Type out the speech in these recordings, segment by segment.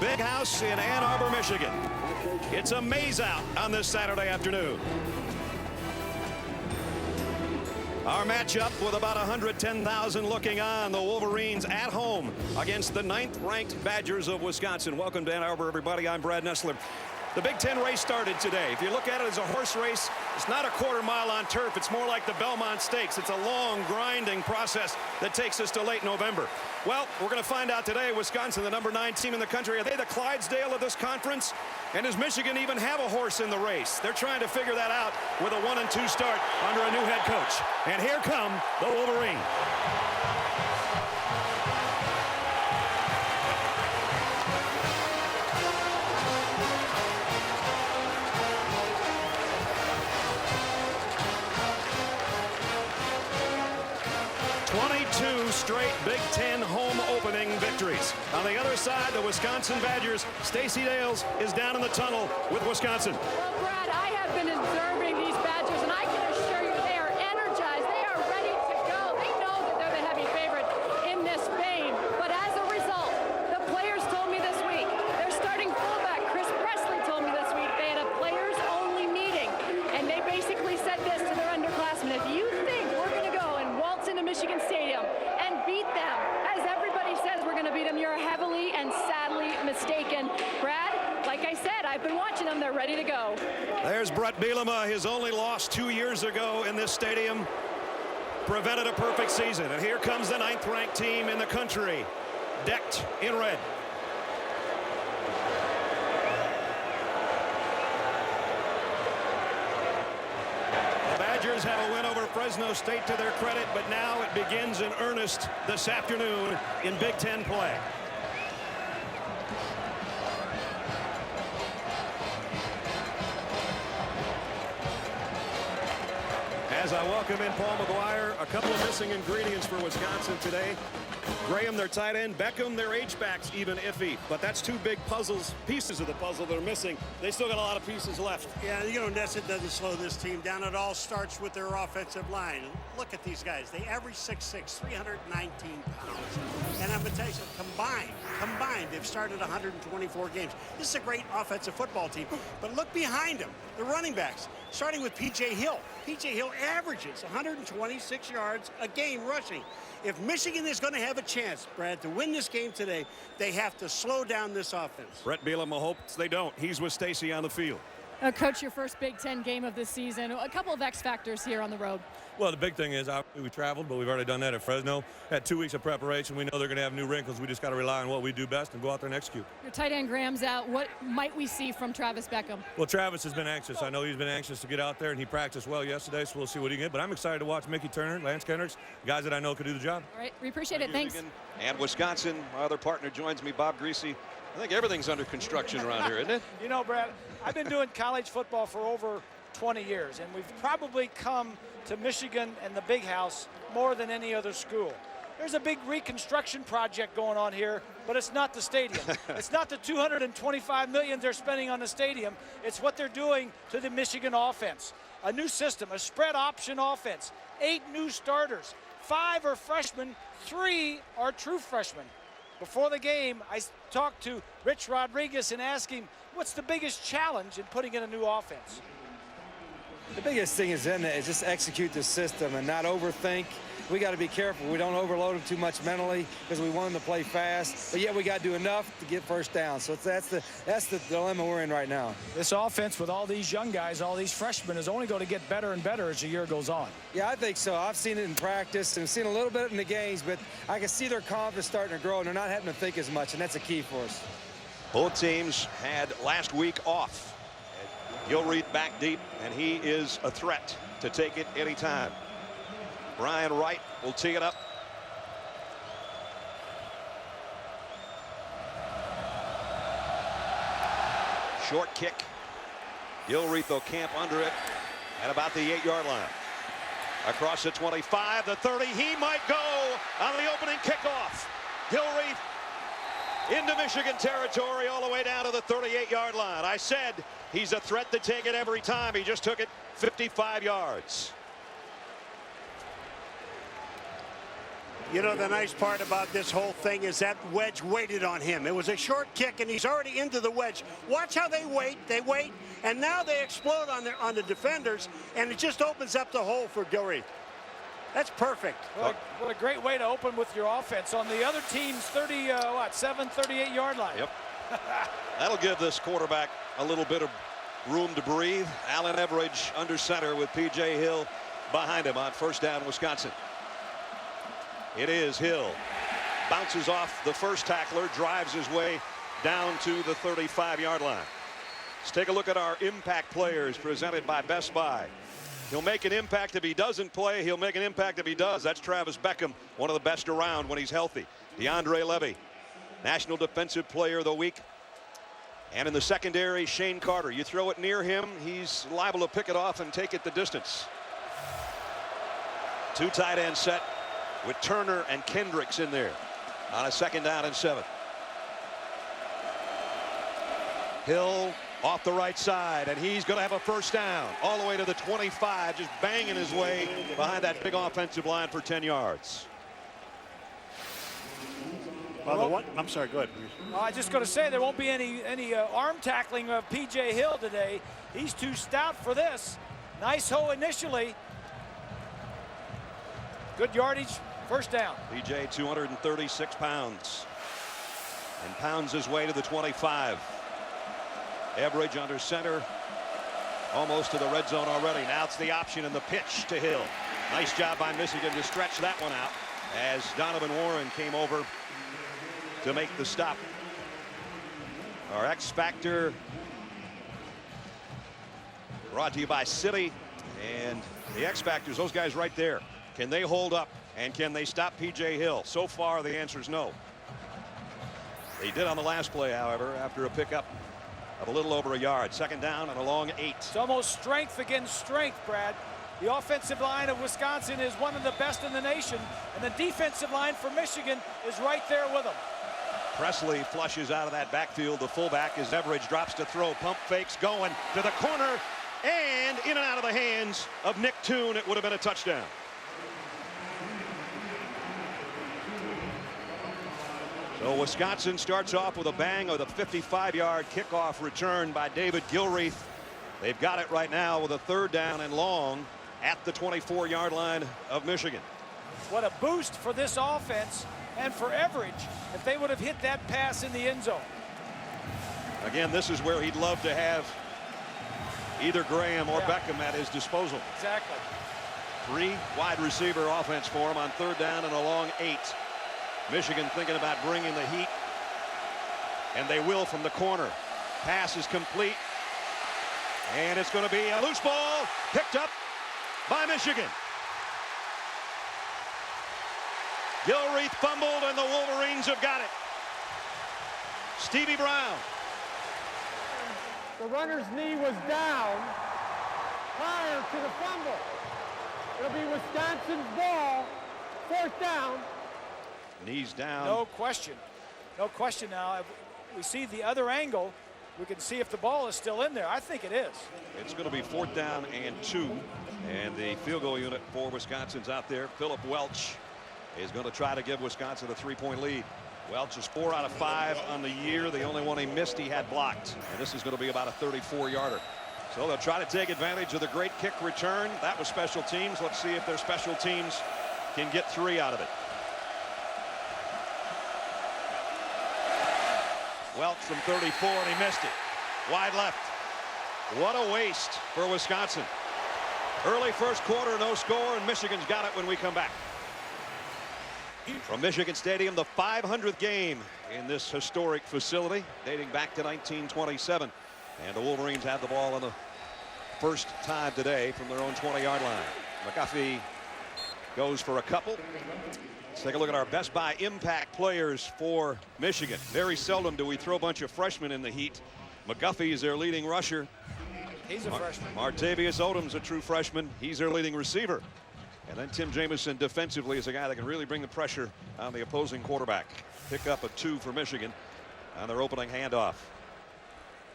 Big House in Ann Arbor, Michigan. It's a maze out on this Saturday afternoon. Our matchup with about 110,000 looking on. The Wolverines at home against the 9th-ranked Badgers of Wisconsin. Welcome to Ann Arbor, everybody. I'm Brad Nessler. The Big Ten race started today. If you look at it as a horse race, it's not a quarter-mile on turf. It's more like the Belmont Stakes. It's a long, grinding process that takes us to late November. Well, we're going to find out today. Wisconsin, the number 9 team in the country. Are they the Clydesdale of this conference? And does Michigan even have a horse in the race? They're trying to figure that out with a 1-2 start under a new head coach. And here come the Wolverines. Straight Big Ten home opening victories. On the other side, the Wisconsin Badgers. Stacey Dales is down in the tunnel with Wisconsin. Well, Brad, I have been observing these Badgers, and I can assure you they are energized. They are ready to go. They know that they're the heavy favorite in this vein. But as a result, the players told me this week, their starting fullback, Chris Presley, told me this week they had a players-only meeting. And they basically said this to their underclassmen: if you think we're going to go and waltz into Michigan Stadium and beat them, as everybody says we're going to beat them, you're heavily and sadly mistaken. Brad, like I said, I've been watching them. They're ready to go. There's Brett Bielema. His only loss 2 years ago in this stadium prevented a perfect season. And here comes the 9th-ranked team in the country, decked in red. Badgers have a win over Fresno State to their credit, but now it begins in earnest this afternoon in Big Ten play. As I welcome in Paul McGuire, a couple of missing ingredients for Wisconsin today. Graham, their tight end. Beckham, their H-backs, even iffy. But that's two big pieces of the puzzle that are missing. They still got a lot of pieces left. Yeah, you know, Ness, it doesn't slow this team down. It all starts with their offensive line. Look at these guys. They average 6'6", 319 pounds. And I'm going to tell you something, combined, they've started 124 games. This is a great offensive football team. But look behind them, the running backs, starting with P.J. Hill. P.J. Hill averages 126 yards a game rushing. If Michigan is going to have a chance, Brad, to win this game today, they have to slow down this offense. Brett Bielema hopes they don't. He's with Stacey on the field. Coach, your first Big Ten game of this season. A couple of X factors here on the road. Well, the big thing is we traveled, but we've already done that at Fresno. Had 2 weeks of preparation. We know they're going to have new wrinkles. We just got to rely on what we do best and go out there and execute. Your tight end Graham's out. What might we see from Travis Beckham? Well, Travis has been anxious. I know he's been anxious to get out there, and he practiced well yesterday, so we'll see what he can get. But I'm excited to watch Mickey Turner, Lance Kendricks, guys that I know could do the job. All right, we appreciate it. Thanks. And Wisconsin, my other partner joins me, Bob Greasy. I think everything's under construction around here, isn't it? You know, Brad, I've been doing college football for over 20 years, and we've probably come to Michigan and the Big House more than any other school. There's a big reconstruction project going on here, but it's not the stadium. It's not the $225 million they're spending on the stadium. It's what they're doing to the Michigan offense. A new system, a spread option offense, 8 new starters, 5 are freshmen, 3 are true freshmen. Before the game, I talked to Rich Rodriguez and asked him, what's the biggest challenge in putting in a new offense? The biggest thing is just execute the system and not overthink. We got to be careful. We don't overload them too much mentally because we want them to play fast, but yet we got to do enough to get first down. So that's the dilemma we're in right now. This offense with all these young guys, all these freshmen, is only going to get better and better as the year goes on. Yeah, I think so. I've seen it in practice and seen a little bit in the games, but I can see their confidence starting to grow, and they're not having to think as much, and that's a key for us. Both teams had last week off. Gilreath back deep, and he is a threat to take it anytime. Brian Wright will tee it up. Short kick. Gilreath will camp under it at about the 8-yard line. Across the 25, the 30, he might go on the opening kickoff. Gilreath into Michigan territory all the way down to the 38-yard line. I said he's a threat to take it every time. He just took it 55 yards. You know, the nice part about this whole thing is that wedge waited on him. It was a short kick, and he's already into the wedge. Watch how they wait, and now they explode on the defenders, and it just opens up the hole for Gilreath. That's perfect. What a great way to open with your offense on the other team's 38-yard line. Yep. That'll give this quarterback a little bit of room to breathe. Allen Everidge under center with P.J. Hill behind him on first down, Wisconsin. It is Hill. Bounces off the first tackler, drives his way down to the 35-yard line. Let's take a look at our impact players presented by Best Buy. He'll make an impact if he doesn't play. He'll make an impact if he does. That's Travis Beckham, one of the best around when he's healthy. DeAndre Levy, National Defensive Player of the Week. And in the secondary, Shane Carter. You throw it near him, he's liable to pick it off and take it the distance. Two tight end set with Turner and Kendricks in there on a second down and 7. Hill off the right side, and he's going to have a first down all the way to the 25, just banging his way behind that big offensive line for 10 yards. Well, I'm sorry, go ahead. I was just going to say there won't be any arm tackling of P.J. Hill today. He's too stout for this. Nice hole initially. Good yardage, first down. P.J. 236 pounds and pounds his way to the 25. Everidge under center, almost to the red zone already. Now it's the option and the pitch to Hill. Nice job by Michigan to stretch that one out as Donovan Warren came over to make the stop. Our X Factor brought to you by City, and the X Factors, those guys right there. Can they hold up, and can they stop P.J. Hill? So far the answer is no. They did on the last play, however, after a pickup of a little over a yard. Second down and a long 8. It's almost strength against strength, Brad. The offensive line of Wisconsin is one of the best in the nation, and the defensive line for Michigan is right there with them. Presley flushes out of that backfield. The fullback as Everidge drops to throw. Pump fakes going to the corner and in and out of the hands of Nick Toon. It would have been a touchdown. So Wisconsin starts off with a bang of the 55-yard kickoff return by David Gilreath. They've got it right now with a third down and long at the 24-yard line of Michigan. What a boost for this offense and for Everidge if they would have hit that pass in the end zone. Again, this is where he'd love to have either Graham or Beckham at his disposal. Exactly. 3 wide receiver offense for him on third down and a long 8. Michigan thinking about bringing the heat, and they will from the corner. Pass is complete, and it's going to be a loose ball picked up by Michigan. Gilreath fumbled, and the Wolverines have got it. Stevie Brown. The runner's knee was down prior to the fumble. It'll be Wisconsin's ball, fourth down. Knees down. No question. No question now. If we see the other angle, we can see if the ball is still in there. I think it is. It's going to be fourth down and 2. And the field goal unit for Wisconsin's out there. Philip Welch is going to try to give Wisconsin a 3-point lead. Welch is 4 out of 5 on the year. The only one he missed he had blocked. And this is going to be about a 34-yarder. So they'll try to take advantage of the great kick return. That was special teams. Let's see if their special teams can get 3 out of it. Welch from 34, and he missed it. Wide left. What a waste for Wisconsin. Early first quarter, no score, and Michigan's got it when we come back. From Michigan Stadium, the 500th game in this historic facility, dating back to 1927. And the Wolverines have the ball on the first time today from their own 20-yard line. McGuffey goes for a couple. Let's take a look at our Best Buy impact players for Michigan. Very seldom do we throw a bunch of freshmen in the heat. McGuffey is their leading rusher. He's a freshman. Martavius Odom's a true freshman. He's their leading receiver. And then Tim Jamison defensively is a guy that can really bring the pressure on the opposing quarterback. Pick up a 2 for Michigan on their opening handoff.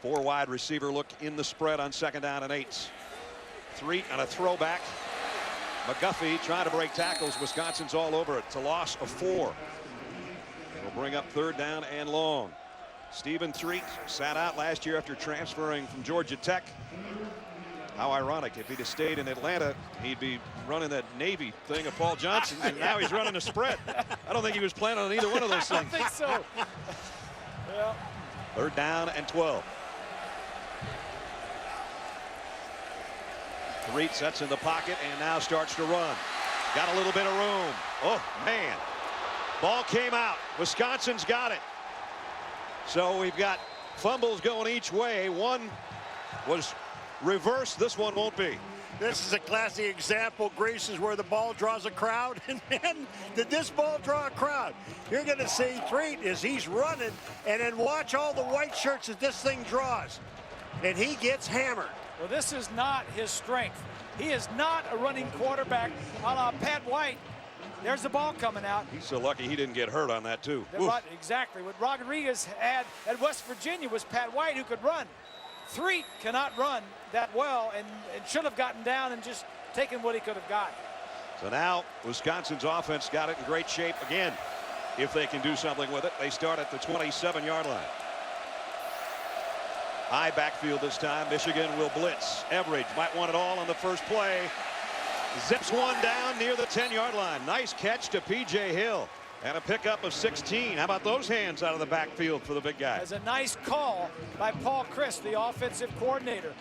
4 wide receiver look in the spread on second down and 8. 3 on a throwback. McGuffey trying to break tackles. Wisconsin's all over it. It's a loss of 4. It'll bring up 3rd down and long. Stephen Threet sat out last year after transferring from Georgia Tech. How ironic. If he'd have stayed in Atlanta, he'd be running that Navy thing of Paul Johnson, and now he's running a spread. I don't think he was planning on either one of those things. I don't think so. Yeah. 3rd down and 12. Threet sets in the pocket and now starts to run. Got a little bit of room. Oh, man. Ball came out. Wisconsin's got it. So we've got fumbles going each way. One was reversed. This one won't be. This is a classic example, Grease, is where the ball draws a crowd. And man, did this ball draw a crowd? You're going to see Threet as he's running, and then watch all the white shirts that this thing draws. And he gets hammered. Well, this is not his strength. He is not a running quarterback a la Pat White. There's the ball coming out. He's so lucky he didn't get hurt on that, too. Exactly. What Rodriguez had at West Virginia was Pat White, who could run. Threet cannot run that well and should have gotten down and just taken what he could have got. So now Wisconsin's offense got it in great shape again. If they can do something with it, they start at the 27-yard line. High backfield this time. Michigan will blitz. Everidge might want it all on the first play. Zips one down near the 10-yard line. Nice catch to P.J. Hill. And a pickup of 16. How about those hands out of the backfield for the big guy? As a nice call by Paul Chryst, the offensive coordinator.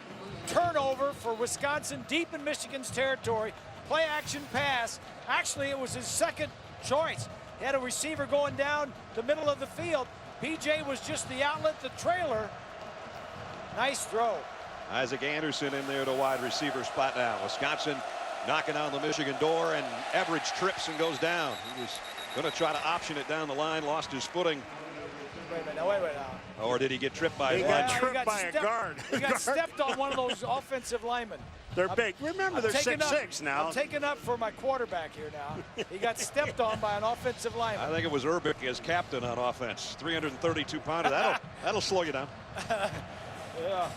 Turnover for Wisconsin deep in Michigan's territory. Play action pass. Actually, it was his second choice. He had a receiver going down the middle of the field. P.J. was just the outlet, the trailer. Nice throw. Isaac Anderson in there to wide receiver spot now. Wisconsin knocking on the Michigan door, and Everidge trips and goes down. He was going to try to option it down the line, lost his footing. Wait a minute, now. Or did he get tripped by He his got lineman? tripped by a guard. He got stepped on one of those offensive linemen. They're big. Remember, they're 6'6" now. I'm taking up for my quarterback here now. He got stepped on by an offensive lineman. I think it was Urbic as captain on offense. 332-pounder. That'll slow you down. Yeah.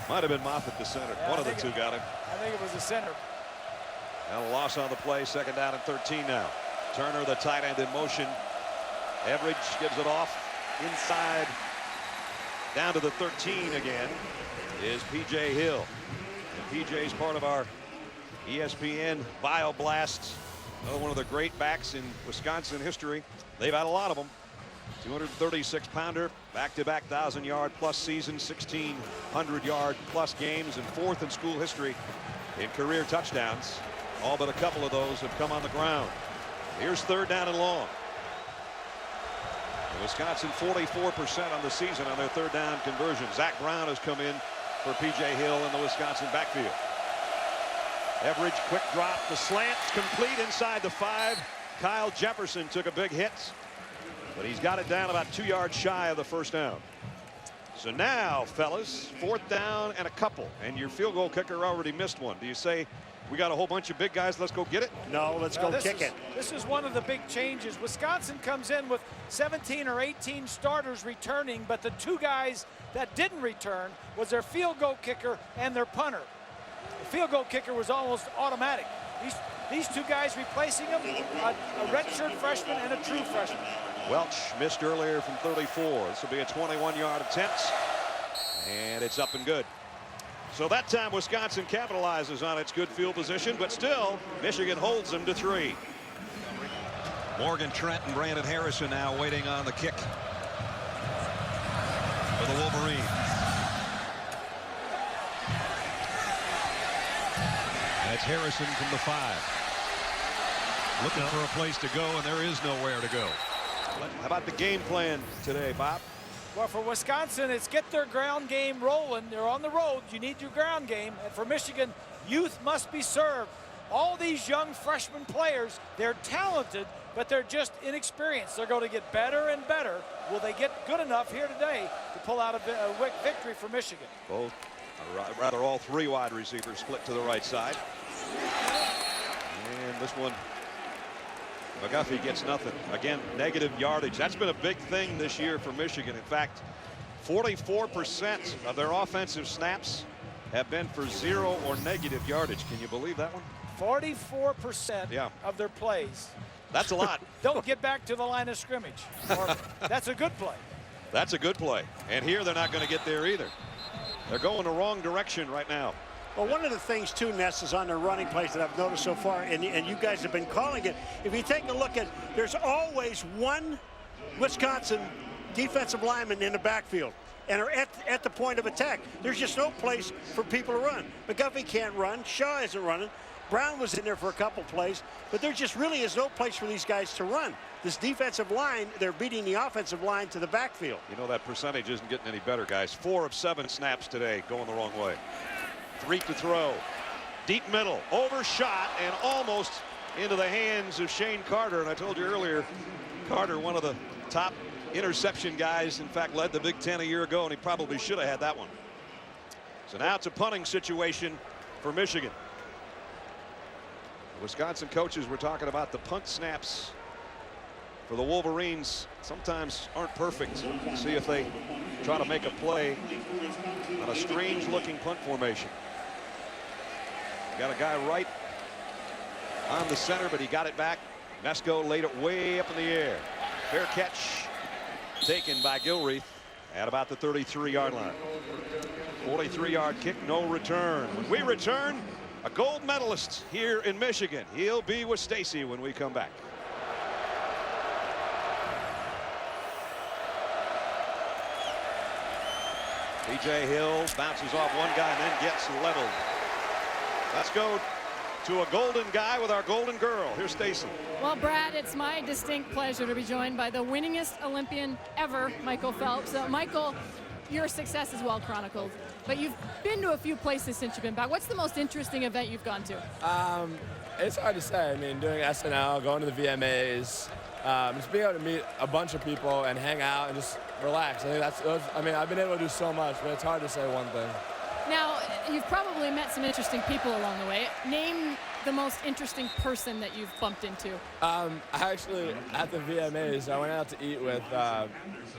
Might have been Moffitt, the center. Yeah, One of the two got him. I think it was the center. And a loss on the play. 2nd down and 13 now. Turner, the tight end, in motion. Everidge gives it off inside. Down to the 13 again is P.J. Hill. And P.J.'s part of our ESPN Bio Blasts. Another one of the great backs in Wisconsin history. They've had a lot of them. 236-pounder, back-to-back 1,000-yard-plus season, 1,600-yard-plus games, and 4th in school history in career touchdowns. All but a couple of those have come on the ground. Here's 3rd down and long. And Wisconsin 44% on the season on their 3rd down conversion. Zach Brown has come in for P.J. Hill in the Wisconsin backfield. Everidge, quick drop, the slant, complete inside the 5. Kyle Jefferson took a big hit, but he's got it down about 2 yards shy of the 1st down. So now, fellas, 4th down and a couple, and your field goal kicker already missed one. Do you say, we got a whole bunch of big guys, let's go get it? No, let's go kick it. This is one of the big changes. Wisconsin comes in with 17 or 18 starters returning, but the 2 guys that didn't return was their field goal kicker and their punter. The field goal kicker was almost automatic. These 2 guys replacing him, a redshirt freshman and a true freshman. Welch missed earlier from 34. This will be a 21-yard attempt, and it's up and good. So that time Wisconsin capitalizes on its good field position, but still Michigan holds them to 3. Morgan Trent and Brandon Harrison now waiting on the kick for the Wolverines. That's Harrison from the 5. Looking for a place to go, and there is nowhere to go. How about the game plan today, Bob? Well, for Wisconsin, it's get their ground game rolling. They're on the road. You need your ground game. And for Michigan, youth must be served. All these young freshman players, they're talented, but they're just inexperienced. They're going to get better and better. Will they get good enough here today to pull out a victory for Michigan? Both, or rather all 3 wide receivers split to the right side. And this one, McGuffey gets nothing. Again, negative yardage. That's been a big thing this year for Michigan. In fact, 44% of their offensive snaps have been for 0 or negative yardage. Can you believe that one? 44% of their plays. That's a lot. Don't get back to the line of scrimmage. Or, that's a good play. That's a good play. And here they're not going to get there either. They're going the wrong direction right now. Well, one of the things, too, Ness, is on their running plays that I've noticed so far, and you guys have been calling it. If you take a look at, there's always one Wisconsin defensive lineman in the backfield and are at the point of attack. There's just no place for people to run. McGuffey can't run. Shaw isn't running. Brown was in there for a couple plays, but there just really is no place for these guys to run. This defensive line, they're beating the offensive line to the backfield. You know, that percentage isn't getting any better, guys. 4 of 7 snaps today going the wrong way. 3 to throw. Deep middle. Overshot and almost into the hands of Shane Carter. And I told you earlier, Carter, one of the top interception guys, in fact, led the Big Ten a year ago, and he probably should have had that one. So now it's a punting situation for Michigan. The Wisconsin coaches were talking about the punt snaps for the Wolverines sometimes aren't perfect. See if they try to make a play on a strange looking punt formation. Got a guy right on the center, but he got it back. Nesco laid it way up in the air. Fair catch taken by Gilreath at about the 33-yard line. 43-yard kick, no return. When we return, a gold medalist here in Michigan. He'll be with Stacy when we come back. P.J. Hill bounces off one guy and then gets leveled. Let's go to a golden guy with our golden girl. Here's Stacy. Well, Brad, it's my distinct pleasure to be joined by the winningest Olympian ever, Michael Phelps. Michael, your success is well chronicled, but you've been to a few places since you've been back. What's the most interesting event you've gone to? It's hard to say. I mean, doing SNL, going to the VMAs, just being able to meet a bunch of people and hang out and just relax. I think I mean, I've been able to do so much, but it's hard to say one thing. Now, you've probably met some interesting people along the way. Name the most interesting person that you've bumped into. Actually, at the VMAs, I went out to eat with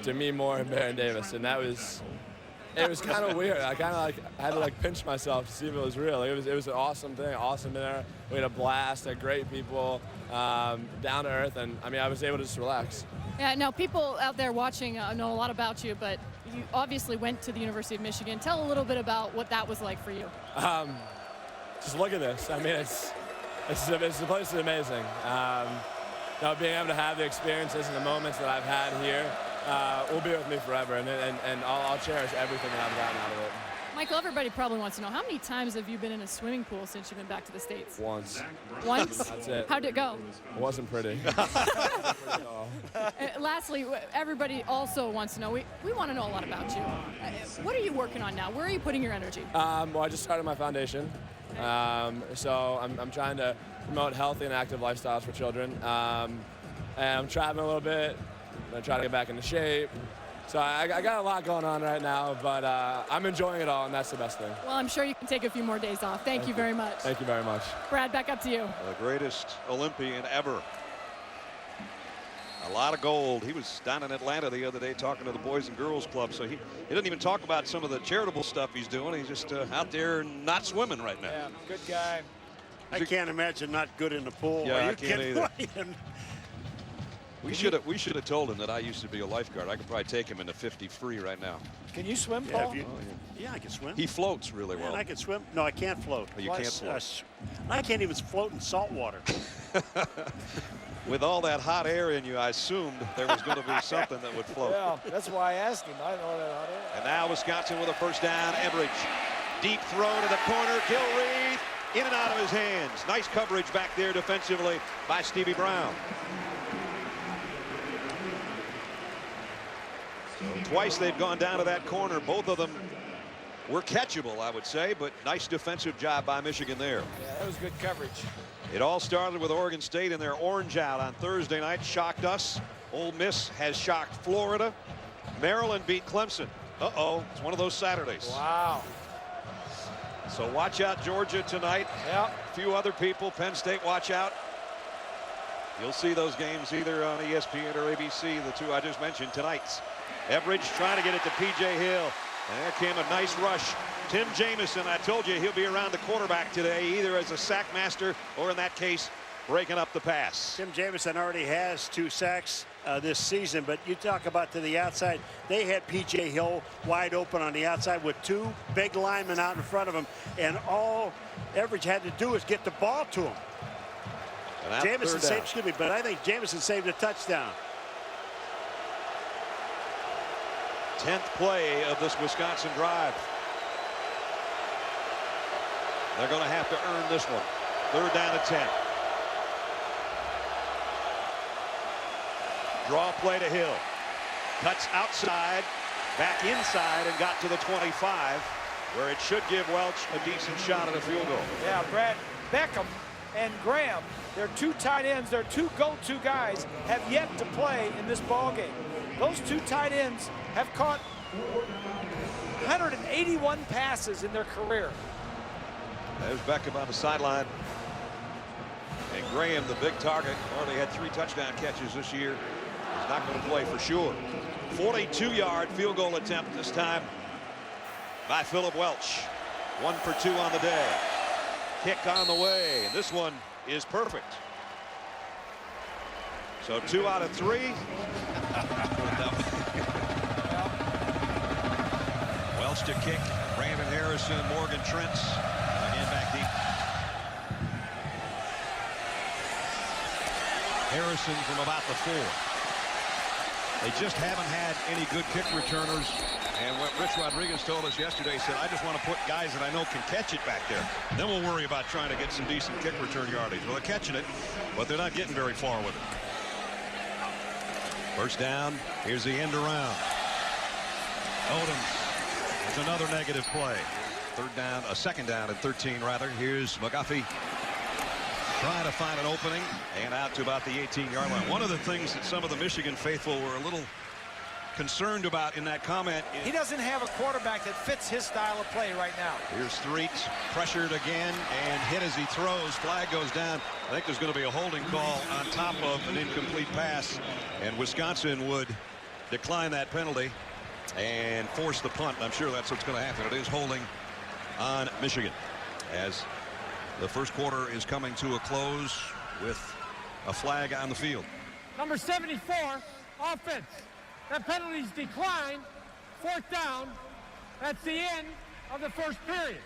Demi Moore and Baron Davis, and it was kind of weird. I kind of had to pinch myself to see if it was real. It was an awesome thing, awesome dinner. We had a blast, had great people, down to earth, and I mean, I was able to just relax. Yeah, now people out there watching know a lot about you, but you obviously went to the University of Michigan. Tell a little bit about what that was like for you. Just look at this. I mean, the place is amazing. Being able to have the experiences and the moments that I've had here will be with me forever, and I'll cherish everything that I've gotten out of it. Michael, everybody probably wants to know, how many times have you been in a swimming pool since you've been back to the States? Once. Once? That's it. How'd it go? It wasn't pretty. Lastly, everybody also wants to know, we want to know a lot about you. What are you working on now? Where are you putting your energy? Well, I just started my foundation. So I'm trying to promote healthy and active lifestyles for children. And I'm traveling a little bit. I'm trying to get back into shape. So I got a lot going on right now, but I'm enjoying it all, and that's the best thing. Well, I'm sure you can take a few more days off. Thank you very much. Thank you very much. Brad, back up to you. The greatest Olympian ever. A lot of gold. He was down in Atlanta the other day talking to the Boys and Girls Club, so he didn't even talk about some of the charitable stuff he's doing. He's just out there not swimming right now. Yeah, good guy. I can't imagine not good in the pool. Yeah, I can't either. Either. We should have told him that I used to be a lifeguard. I could probably take him into 50 free right now. Can you swim, Paul? Yeah, I can swim. He floats really well. I can swim. No, I can't float. Oh, you can't float. I can't even float in salt water. With all that hot air in you, I assumed there was going to be something that would float. Well, that's why I asked him. I know that hot air. And now Wisconsin with a first down. Everidge. Deep throw to the corner. Gilreath in and out of his hands. Nice coverage back there defensively by Stevie Brown. So twice they've gone down to that corner. Both of them were catchable, I would say, but nice defensive job by Michigan there. Yeah, that was good coverage. It all started with Oregon State and their orange out on Thursday night. Shocked us. Ole Miss has shocked Florida. Maryland beat Clemson. Uh-oh, it's one of those Saturdays. Wow. So watch out, Georgia tonight. Yep. A few other people. Penn State, watch out. You'll see those games either on ESPN or ABC, the two I just mentioned tonight. Everidge trying to get it to P.J. Hill. And there came a nice rush Tim Jamison, I told you he'll be around the quarterback today, either as a sack master or in that case, breaking up the pass. Tim Jamison already has 2 sacks this season, but you talk about to the outside, they had P.J. Hill wide open on the outside with 2 big linemen out in front of him, and all Everidge had to do is get the ball to him. Jamison saved, excuse me, but I think Jamison saved a touchdown. 10th play of this Wisconsin drive. They're going to have to earn this one. 3rd down and 10. Draw play to Hill. Cuts outside, back inside, and got to the 25, where it should give Welch a decent shot at a field goal. Yeah, Brad, Beckham and Graham, their 2 tight ends, their 2 go-to guys, have yet to play in this ball game. Those 2 tight ends have caught 181 passes in their career. There's Beckham on the sideline. And Graham, the big target, only had 3 touchdown catches this year. He's not going to play for sure. 42-yard field goal attempt this time by Philip Welch. 1 for 2 on the day. Kick on the way. And this one is perfect. So 2 out of 3. Welch to kick. Brandon Harrison, Morgan Trentz. Again back deep. Harrison from about the 4. They just haven't had any good kick returners. And what Rich Rodriguez told us yesterday, he said, I just want to put guys that I know can catch it back there. Then we'll worry about trying to get some decent kick return yardage. Well, they're catching it, but they're not getting very far with it. First down. Here's the end around. Odoms. It's another negative play. 3rd down, a 2nd down and 13 rather. Here's McGuffey trying to find an opening and out to about the 18-yard line. One of the things that some of the Michigan faithful were a little concerned about in that comment. He doesn't have a quarterback that fits his style of play right now. Here's Street pressured again and hit as he throws. Flag goes down. I think there's going to be a holding call on top of an incomplete pass, and Wisconsin would decline that penalty and force the punt. I'm sure that's what's going to happen. It is holding on Michigan as the first quarter is coming to a close with a flag on the field. Number 74, offense. That penalty's declined. 4th down. That's the end of the first period.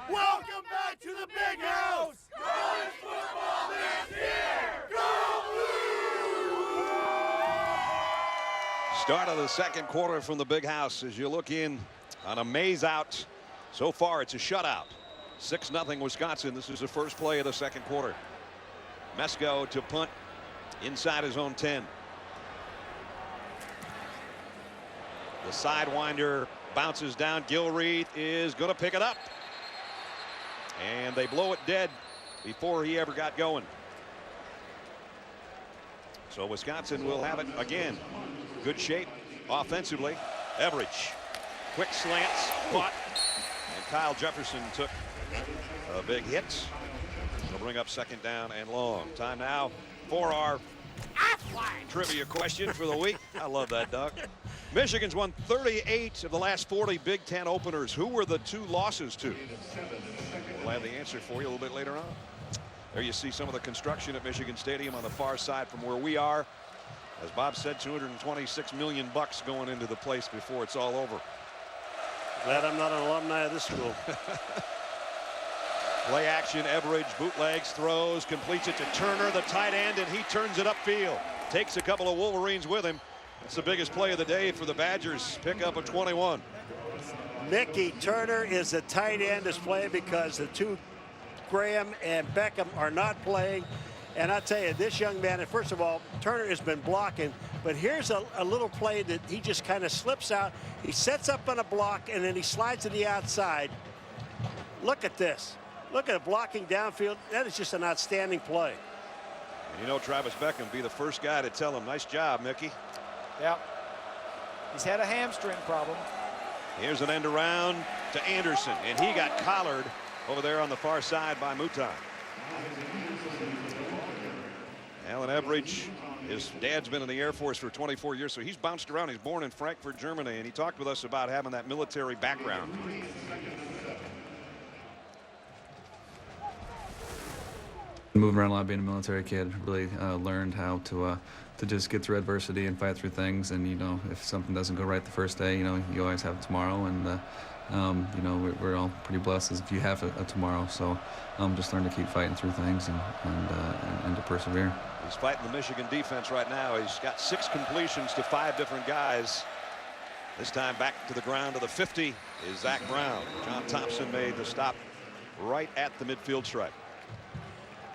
Welcome back to the big house. College football is here. Go Blue! Start of the second quarter from the big house as you look in on a maze out. So far, it's a shutout. 6-0 Wisconsin. This is the first play of the second quarter. Mesko to punt inside his own 10. The sidewinder bounces down. Gilreath is going to pick it up. And they blow it dead before he ever got going. So Wisconsin will have it again. Good shape offensively. Everidge. Quick slants. Caught. And Kyle Jefferson took a big hit. They'll bring up 2nd down and long. Time now for our trivia question for the week. I love that, Doug. Michigan's won 38 of the last 40 Big Ten openers. Who were the 2 losses to? We'll have the answer for you a little bit later on. There you see some of the construction at Michigan Stadium on the far side from where we are. As Bob said, $226 million going into the place before it's all over. Glad I'm not an alumni of this school. Play action, Everidge, bootlegs, throws, completes it to Turner, the tight end, and he turns it upfield. Takes a couple of Wolverines with him. It's the biggest play of the day for the Badgers. Pick up a 21. Mickey Turner is the tight end is playing because the 2 Graham and Beckham are not playing. And I tell you, this young man, and first of all, Turner has been blocking, but here's a little play that he just kind of slips out. He sets up on a block, and then he slides to the outside. Look at this. Look at it blocking downfield. That is just an outstanding play. And you know, Travis Beckham be the first guy to tell him, nice job, Mickey. Yeah. He's had a hamstring problem. Here's an end around to Anderson, and he got collared over there on the far side by Mutai. Alan Everidge, his dad's been in the Air Force for 24 years, so he's bounced around. He's born in Frankfurt, Germany, and he talked with us about having that military background. Moving around a lot, being a military kid, really learned how to just get through adversity and fight through things. And, you know, if something doesn't go right the first day, you know, you always have tomorrow. And, you know, we're all pretty blessed as if you have a tomorrow. So just learn to keep fighting through things and to persevere. He's fighting the Michigan defense right now. He's got 6 completions to 5 different guys. This time back to the ground to the 50 is Zach Brown. John Thompson made the stop right at the midfield stripe.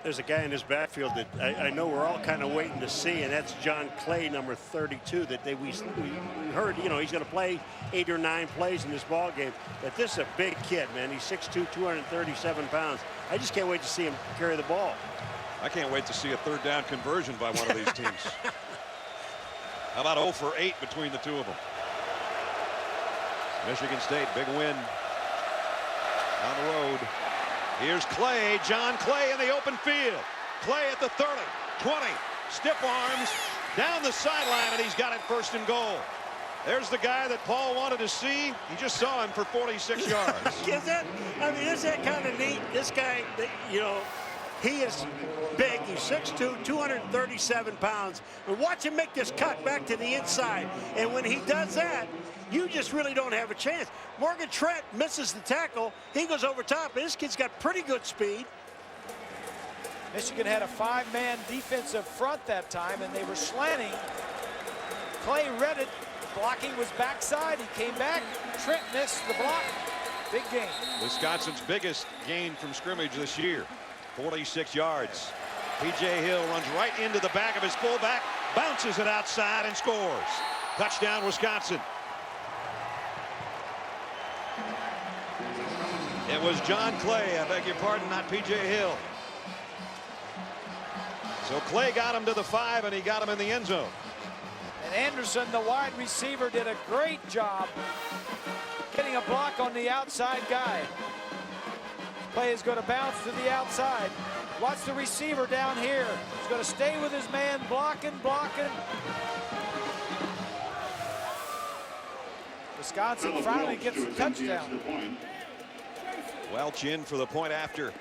There's a guy in his backfield that I know we're all kind of waiting to see, and that's John Clay, number 32, that we heard, you know, he's going to play 8 or 9 plays in this ball game. But this is a big kid, man. He's 6'2", 237 pounds. I just can't wait to see him carry the ball. I can't wait to see a 3rd down conversion by one of these teams. How about 0 for 8 between the 2 of them? Michigan State, big win on the road. Here's Clay, John Clay in the open field. Clay at the 30, 20, stiff arms, down the sideline, and he's got it 1st and goal. There's the guy that Paul wanted to see. He just saw him for 46 yards. Is that kind of neat? This guy, you know, he is big. He's 6'2", 237 pounds. And watch him make this cut back to the inside. And when he does that, you just really don't have a chance. Morgan Trent misses the tackle. He goes over top. And this kid's got pretty good speed. Michigan had a 5-man defensive front that time, and they were slanting. Clay read it. Blocking was backside. He came back. Trent missed the block. Big gain. Wisconsin's biggest gain from scrimmage this year. 46 yards. P.J. Hill runs right into the back of his fullback, bounces it outside and scores. Touchdown, Wisconsin. It was John Clay, I beg your pardon, not P.J. Hill. So Clay got him to the 5, and he got him in the end zone. And Anderson, the wide receiver, did a great job getting a block on the outside guy. Play is going to bounce to the outside. Watch the receiver down here. He's going to stay with his man, blocking. Wisconsin finally gets the touchdown. Welch in for the point after. And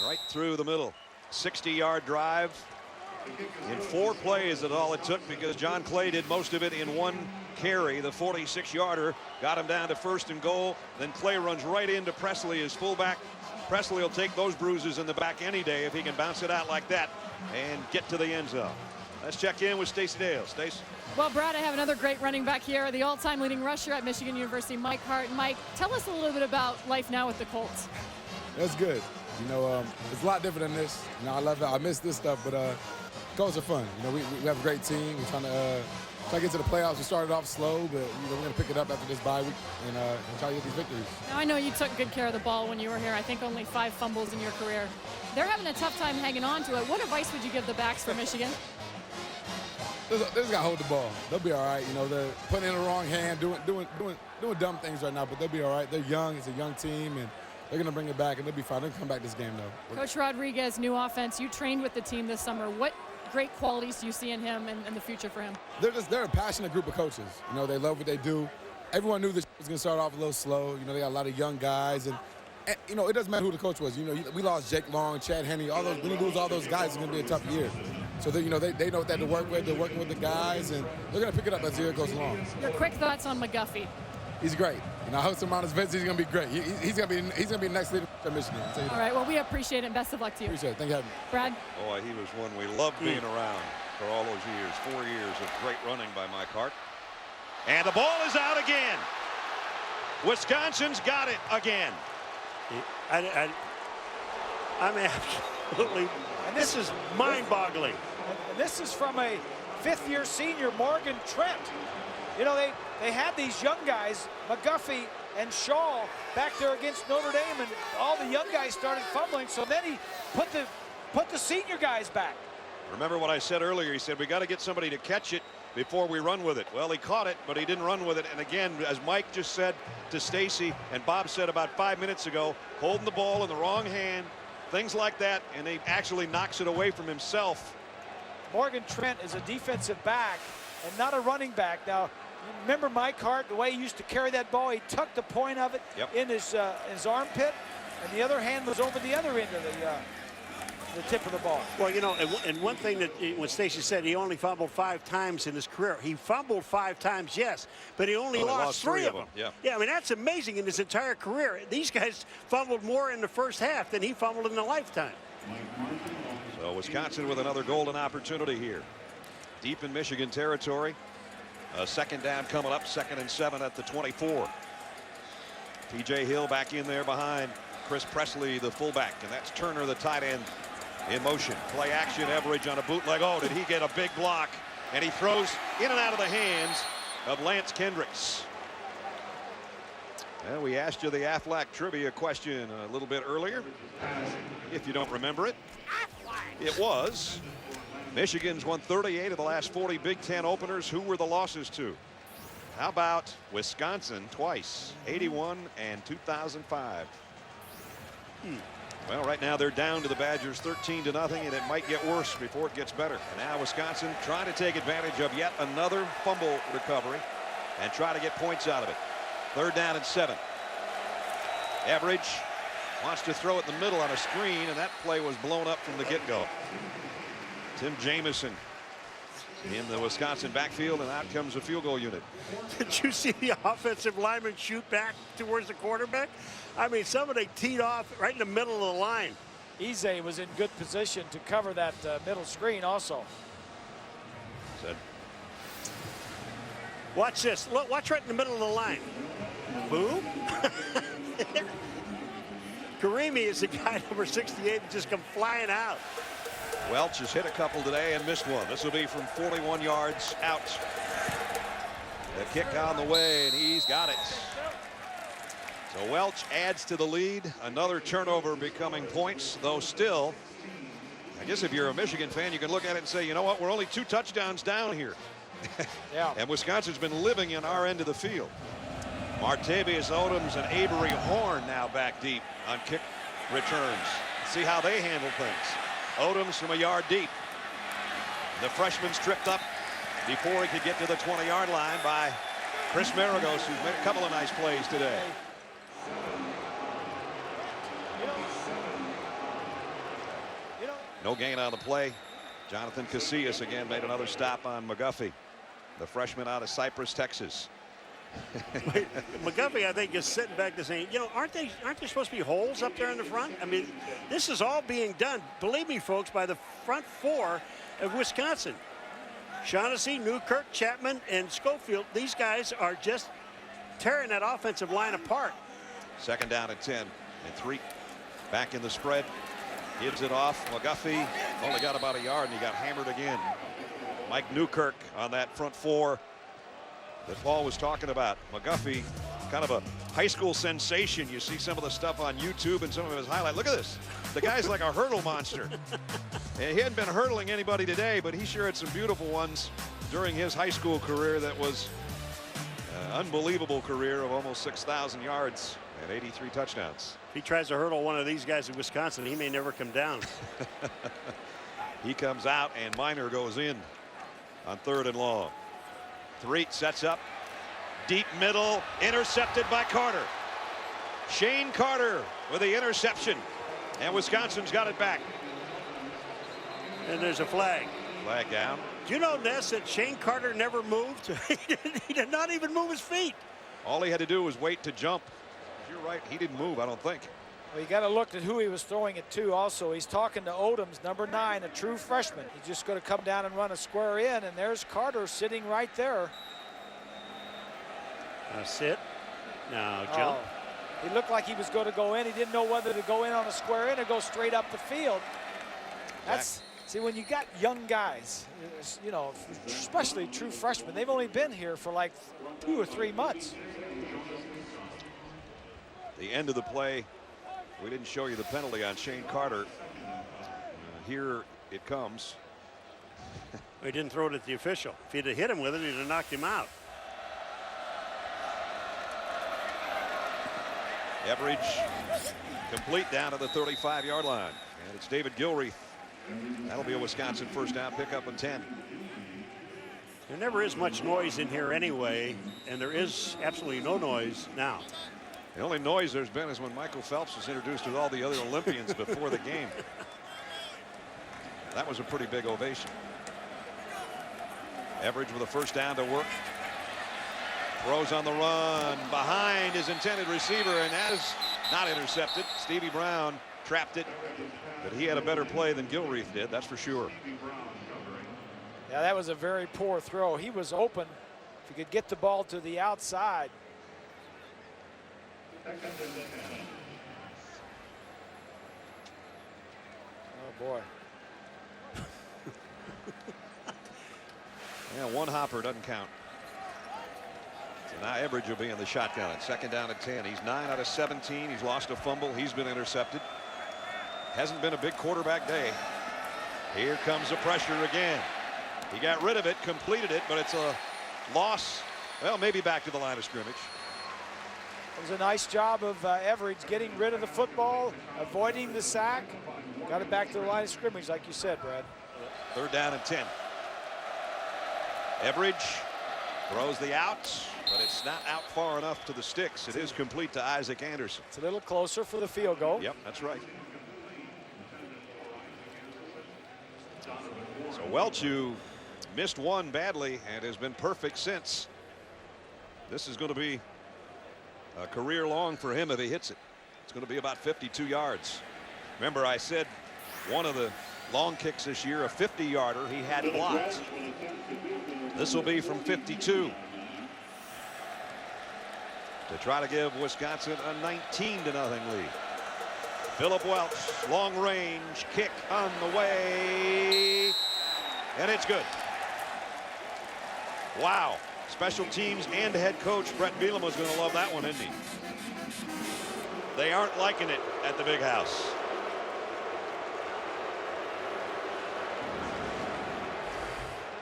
right through the middle. 60-yard drive. In 4 plays is all it took, because John Clay did most of it in 1 carry. The 46-yarder got him down to 1st and goal. Then Clay runs right into Presley, his fullback. Presley will take those bruises in the back any day if he can bounce it out like that and get to the end zone. Let's check in with Stacey Dale. Stace. Well, Brad, I have another great running back here, the all-time leading rusher at Michigan University, Mike Hart. Mike, tell us a little bit about life now with the Colts. That's good. You know, it's a lot different than this. You know, I love it. I miss this stuff, but Colts are fun. You know, we have a great team. We're trying to get to the playoffs. We started off slow, but you know, we're going to pick it up after this bye week and try to get these victories. Now, I know you took good care of the ball when you were here. I think only 5 fumbles in your career. They're having a tough time hanging on to it. What advice would you give the backs for Michigan? They just got to hold the ball. They'll be all right. You know, they're putting it in the wrong hand, doing dumb things right now, but they'll be all right. They're young. It's a young team, and they're going to bring it back, and they'll be fine. They'll come back this game, though. Coach Rodriguez, new offense. You trained with the team this summer. What great qualities do you see in him and the future for him? They're a passionate group of coaches. You know, they love what they do. Everyone knew this was going to start off a little slow. You know, they got a lot of young guys, and you know, it doesn't matter who the coach was. You know, we lost Jake Long, Chad Henne, all those. When you lose all those guys, it's going to be a tough year. So they know what they have to work with. They're working with the guys, and they're going to pick it up as the year goes along. Your quick thoughts on McGuffey? He's great. You know, I host him on his visits. He's going to be great. He's going to be the next leader at Michigan. All right. Well, we appreciate it, and best of luck to you. Appreciate it. Thank you for having me. Brad? Boy, he was one we loved being around for all those years. 4 years of great running by Mike Hart. And the ball is out again. Wisconsin's got it again. I'm absolutely, and this is mind-boggling. And this is from a 5th-year senior, Morgan Trent. You know, they had these young guys, McGuffey and Shaw, back there against Notre Dame, and all the young guys started fumbling. So then he put the senior guys back. Remember what I said earlier? He said, we got to get somebody to catch it before we run with it. Well, he caught it, but he didn't run with it. And again, as Mike just said to Stacy and Bob said about 5 minutes ago, holding the ball in the wrong hand, things like that, and he actually knocks it away from himself. Morgan Trent is a defensive back and not a running back. Now, Remember Mike Hart, the way he used to carry that ball? He tucked the point of it in his armpit, and the other hand was over the other end of the tip of the ball. Well, you know, and one thing that when Stacy said he only fumbled 5 times in his career. He fumbled 5 times, yes, but he only lost 3 of them. Yeah, I mean, that's amazing in his entire career. These guys fumbled more in the first half than he fumbled in a lifetime. So Wisconsin with another golden opportunity here. Deep in Michigan territory. A second down coming up, 2nd and 7 at the 24. T.J. Hill back in there behind Chris Presley, the fullback, and that's Turner, the tight end, in motion. Play action, Everidge on a bootleg. Oh, did he get a big block? And he throws in and out of the hands of Lance Kendricks. Well, we asked you the Aflac trivia question a little bit earlier. If you don't remember it, it was Michigan's won 38 of the last 40 Big Ten openers. Who were the losses to? How about Wisconsin twice, 81 and 2005? Well, right now they're down to the Badgers 13-0, and it might get worse before it gets better. And now Wisconsin trying to take advantage of yet another fumble recovery and try to get points out of it. 3rd down and 7. Everidge wants to throw it in the middle on a screen, and that play was blown up from the get-go. Tim Jamison in the Wisconsin backfield, and out comes a field goal unit. Did you see the offensive lineman shoot back towards the quarterback? I mean, somebody teed off right in the middle of the line. Eze was in good position to cover that middle screen also. Watch this. Look, watch right in the middle of the line. Boom. Karimi is the guy number 68 that just come flying out. Welch has hit a couple today and missed one. This will be from 41 yards out. The kick on the way, and he's got it. So Welch adds to the lead. Another turnover becoming points, though still, I guess if you're a Michigan fan, you can look at it and say, you know what, we're only 2 touchdowns down here. Yeah. And Wisconsin's been living in our end of the field. Martavius Odoms and Avery Horn now back deep on kick returns. See how they handle things. Odoms from a yard deep. The freshman's tripped up before he could get to the 20-yard line by Chris Maragos, who's made a couple of nice plays today. No gain on the play. Jonathan Casillas again made another stop on McGuffey, the freshman out of Cypress, Texas. McGuffey, I think, is sitting back to saying, you know, aren't there supposed to be holes up there in the front? I mean, this is all being done, believe me, folks, by the front 4 of Wisconsin. Shaughnessy, Newkirk, Chapman, and Schofield, these guys are just tearing that offensive line apart. 2nd down and 10 and 3. Back in the spread. Gives it off. McGuffey only got about a yard, and he got hammered again. Mike Newkirk on that front 4 that Paul was talking about. McGuffey, kind of a high school sensation. You see some of the stuff on YouTube and some of his highlights. Look at this. The guy's like a hurdle monster. And he hadn't been hurdling anybody today, but he sure had some beautiful ones during his high school career. That was an unbelievable career of almost 6,000 yards and 83 touchdowns. If he tries to hurdle one of these guys in Wisconsin, he may never come down. He comes out, and Minor goes in on 3rd and long. 3 sets up deep middle, intercepted by Carter. Shane Carter with the interception, and Wisconsin's got it back. And there's a flag. Flag down. Do you know, Ness, that Shane Carter never moved? He did not even move his feet. All he had to do was wait to jump. You're right, he didn't move, I don't think. Well, you got to look at who he was throwing it to also. He's talking to Odoms, number 9, a true freshman. He's just going to come down and run a square in, and there's Carter sitting right there. Sit. Now jump. He looked like he was going to go in. He didn't know whether to go in on a square in or go straight up the field. That's, see, when you got young guys, you know, especially true freshmen, they've only been here for like 2 or 3 months. The end of the play. We didn't show you the penalty on Shane Carter. Here it comes. He didn't throw it at the official. If he'd have hit him with it, he'd have knocked him out. Everidge complete down to the 35-yard line. And it's David Gilreath. That'll be a Wisconsin 1st down pickup and 10. There never is much noise in here anyway, and there is absolutely no noise now. The only noise there's been is when Michael Phelps was introduced with all the other Olympians before the game. That was a pretty big ovation. Everidge with a first down to work. Throws on the run behind his intended receiver, and that is not intercepted. Stevie Brown trapped it, but he had a better play than Gilreath did, that's for sure. Yeah, that was a very poor throw. He was open. If he could get the ball to the outside. Oh, boy. Yeah, one hopper doesn't count. So now Everidge will be in the shotgun. Second down at 10. He's 9 out of 17. He's lost a fumble. He's been intercepted. Hasn't been a big quarterback day. Here comes the pressure again. He got rid of it, completed it, but it's a loss. Well, maybe back to the line of scrimmage. It was a nice job of Everidge getting rid of the football, avoiding the sack. Got it back to the line of scrimmage, like you said, Brad. Third down and 10. Everidge throws the outs, but it's not out far enough to the sticks. It is complete to Isaac Anderson. It's a little closer for the field goal. Yep, that's right. So Welch, who missed one badly and has been perfect since. This is going to be a career long for him if he hits it. It's going to be about 52 yards. Remember, I said one of the long kicks this year, a 50-yarder, he had blocked. This will be from 52 to try to give Wisconsin a 19-0 lead. Philip Welch, long range kick on the way, and it's good. Wow. Special teams and head coach Brett Bielema was going to love that one, isn't he? They aren't liking it at the big house.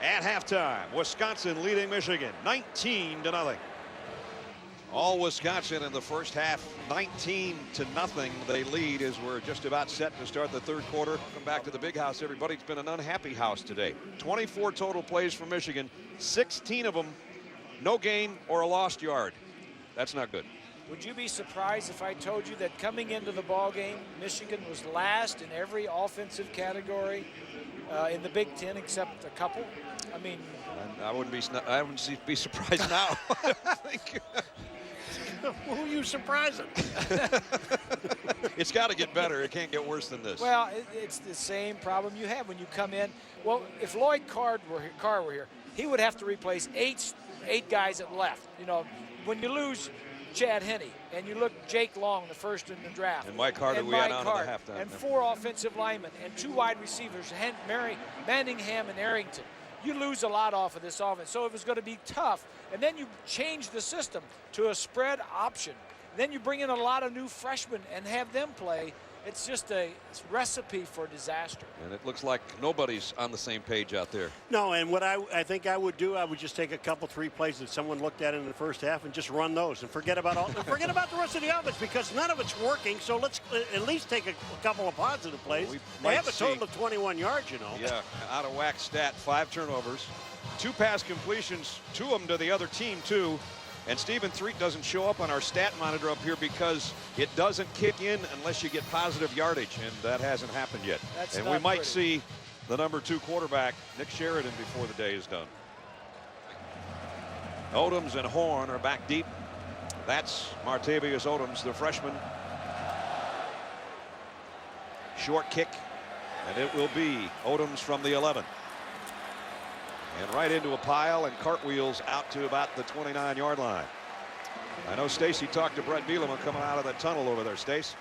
At halftime, Wisconsin leading Michigan 19-0. All Wisconsin in the first half, 19-0. They lead as we're just about set to start the third quarter. Welcome back to the big house, everybody. It's been an unhappy house today. 24 total plays for Michigan, 16 of them no gain or a lost yard. That's not good. Would you be surprised if I told you that coming into the ball game, Michigan was last in every offensive category in the Big Ten except a couple? I mean, I wouldn't be surprised now. Who are you surprising? It's got to get better. It can't get worse than this. Well, it's the same problem you have when you come in. Well, if Lloyd Carr were here, he would have to replace eight guys at left. You know, when you lose Chad Henne and you look Jake Long, the first in the draft, and Mike Carter, we had on at the halftime, and 4 offensive linemen and 2 wide receivers, Manningham and Arrington. You lose a lot off of this offense, so it was going to be tough. And then you change the system to a spread option. Then you bring in a lot of new freshmen and have them play. It's just a recipe for disaster. And it looks like nobody's on the same page out there. No, and what I think I would do, I would just take a couple, 3 plays that someone looked at in the first half and just run those and forget about the rest of the offense, because none of it's working. So let's at least take a couple of positive plays. They have a total of 21 yards, you know. Yeah, out of whack stat, 5 turnovers, 2 pass completions, 2 of them to the other team too. And Stephen Threet doesn't show up on our stat monitor up here because it doesn't kick in unless you get positive yardage, and that hasn't happened yet. And we might see the number 2 quarterback, Nick Sheridan, before the day is done. Odoms and Horn are back deep. That's Martavius Odoms, the freshman. Short kick, and it will be Odoms from the 11. And right into a pile and cartwheels out to about the 29-yard line. I know Stacy talked to Brett Bielema coming out of the tunnel over there. Stace.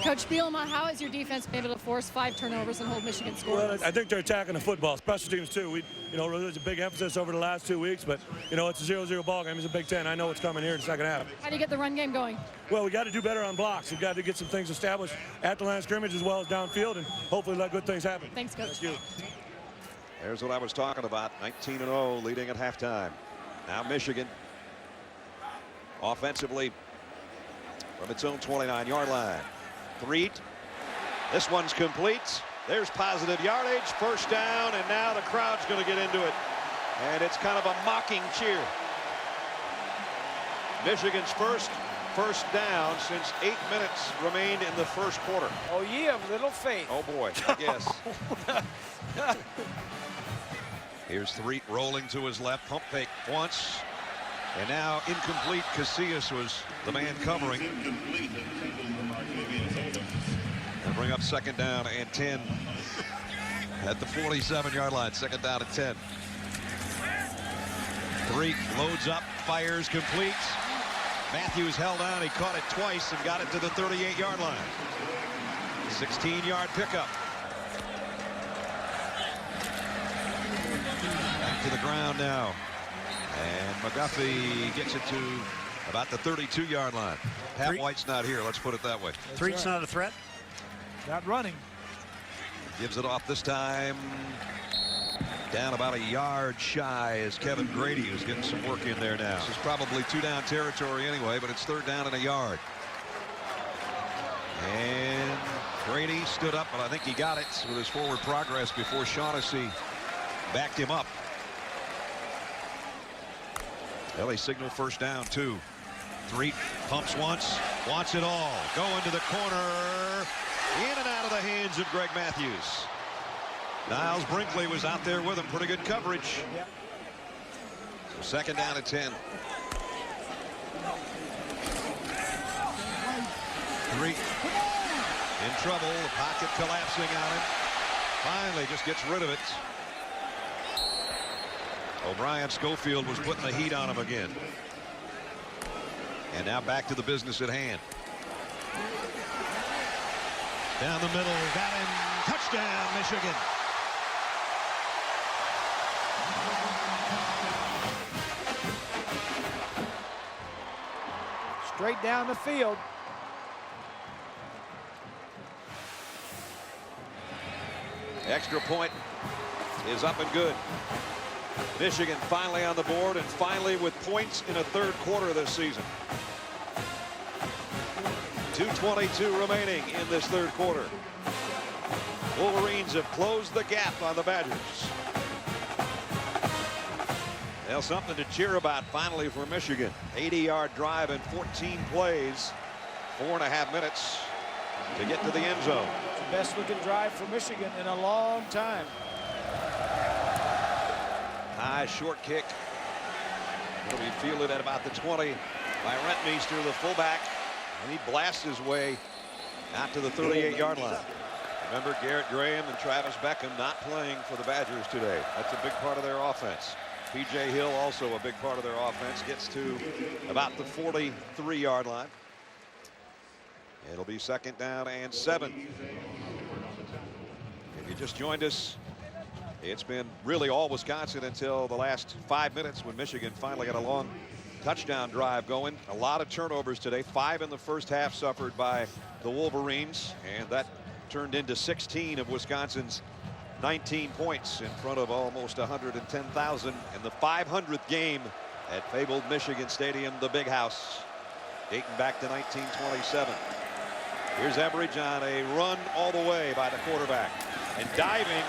Coach Bielema, how has your defense been able to force 5 turnovers and hold Michigan scoreless? Well, I think they're attacking the football. Special teams too. There's a big emphasis over the last 2 weeks, but it's a 0-0 ball game. It's a Big Ten. I know what's coming here in the second half. How do you get the run game going? Well, we got to do better on blocks. We've got to get some things established at the line of scrimmage as well as downfield, and hopefully let good things happen. Thanks, Coach. Thank you. There's what I was talking about. 19-0 leading at halftime. Now Michigan offensively from its own 29-yard line. Threet. This one's complete. There's positive yardage, first down, and now the crowd's going to get into it. And it's kind of a mocking cheer. Michigan's first down since 8 minutes remained in the first quarter. Oh, ye of little faith. Oh, boy, I guess. Here's Threet rolling to his left, pump fake once. And now incomplete. Casillas was the man covering. And bring up second down and 10 at the 47-yard line. Second down and 10. Threet loads up, fires, completes. Matthews held on. He caught it twice and got it to the 38-yard line. 16-yard pickup. Back to the ground now. And McGuffey gets it to about the 32-yard line. Pat White's not here. Let's put it that way. Threet's not a threat. Not running. Gives it off this time. Down about a yard shy is Kevin Grady, who's getting some work in there now. This is probably 2-down territory anyway, but it's 3rd down and a yard. And Grady stood up, but I think he got it with his forward progress before Shaughnessy backed him up. Well, they signal first down, too. Threet pumps once, wants it all. Going to the corner. In and out of the hands of Greg Matthews. Niles Brinkley was out there with him. Pretty good coverage. Yep. So second down and 10. Threet in trouble. The pocket collapsing on him. Finally just gets rid of it. O'Brien Schofield was putting the heat on him again. And now back to the business at hand. Down the middle, got him. Touchdown, Michigan. Straight down the field. Extra point is up and good. Michigan finally on the board and finally with points in a third quarter this season. 2:22 remaining in this third quarter. Wolverines have closed the gap on the Badgers. Well, something to cheer about finally for Michigan. 80-yard drive in 14 plays. 4.5 minutes to get to the end zone. It's the best looking drive for Michigan in a long time. High short kick. It'll be fielded at about the 20 by Rentmeester, the fullback. And he blasts his way out to the 38-yard line. Remember, Garrett Graham and Travis Beckham not playing for the Badgers today. That's a big part of their offense. P.J. Hill also a big part of their offense. Gets to about the 43-yard line. It'll be second down and 7. If you just joined us, it's been really all Wisconsin until the last 5 minutes when Michigan finally got a long touchdown drive going. A lot of turnovers today. 5 in the first half suffered by the Wolverines, and that turned into 16 of Wisconsin's 19 points in front of almost 110,000 in the 500th game at fabled Michigan Stadium, the Big House, dating back to 1927. Here's Everidge on a run all the way by the quarterback, and diving.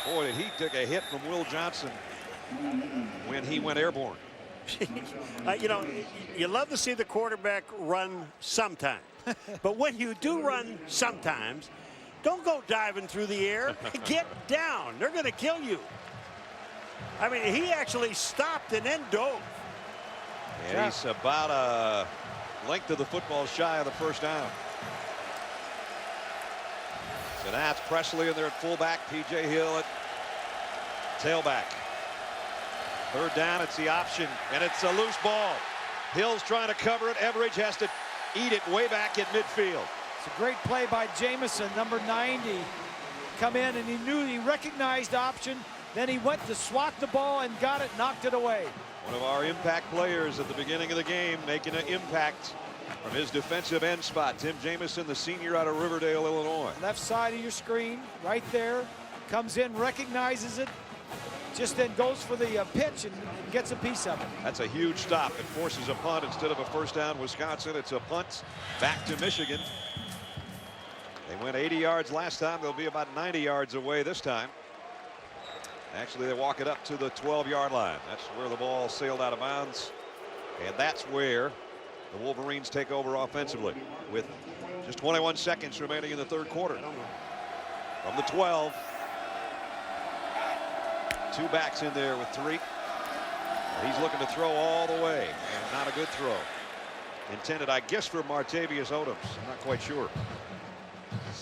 Boy, did he take a hit from Will Johnson when he went airborne. You know, you love to see the quarterback run sometime, but when you do run sometimes, don't go diving through the air. Get down. They're going to kill you. I mean, he actually stopped and then dove. And he's about a length of the football shy of the first down. So now it's Presley in there at fullback, P.J. Hill at tailback. Third down, it's the option, and it's a loose ball. Hill's trying to cover it. Everidge has to eat it way back in midfield. It's a great play by Jamison, number 90. Come in, and he recognized option. Then he went to swat the ball and got it, knocked it away. One of our impact players at the beginning of the game, making an impact from his defensive end spot. Tim Jamison, the senior out of Riverdale, Illinois. Left side of your screen, right there. Comes in, recognizes it, just then goes for the pitch and gets a piece of it. That's a huge stop. It forces a punt instead of a first down. Wisconsin, it's a punt back to Michigan. They went 80 yards last time. They'll be about 90 yards away this time. Actually, they walk it up to the 12-yard line. That's where the ball sailed out of bounds. And that's where the Wolverines take over offensively with just 21 seconds remaining in the third quarter. From the 12. 2 backs in there with 3. He's looking to throw all the way, and not a good throw. Intended, I guess, for Martavius Odoms. I'm not quite sure.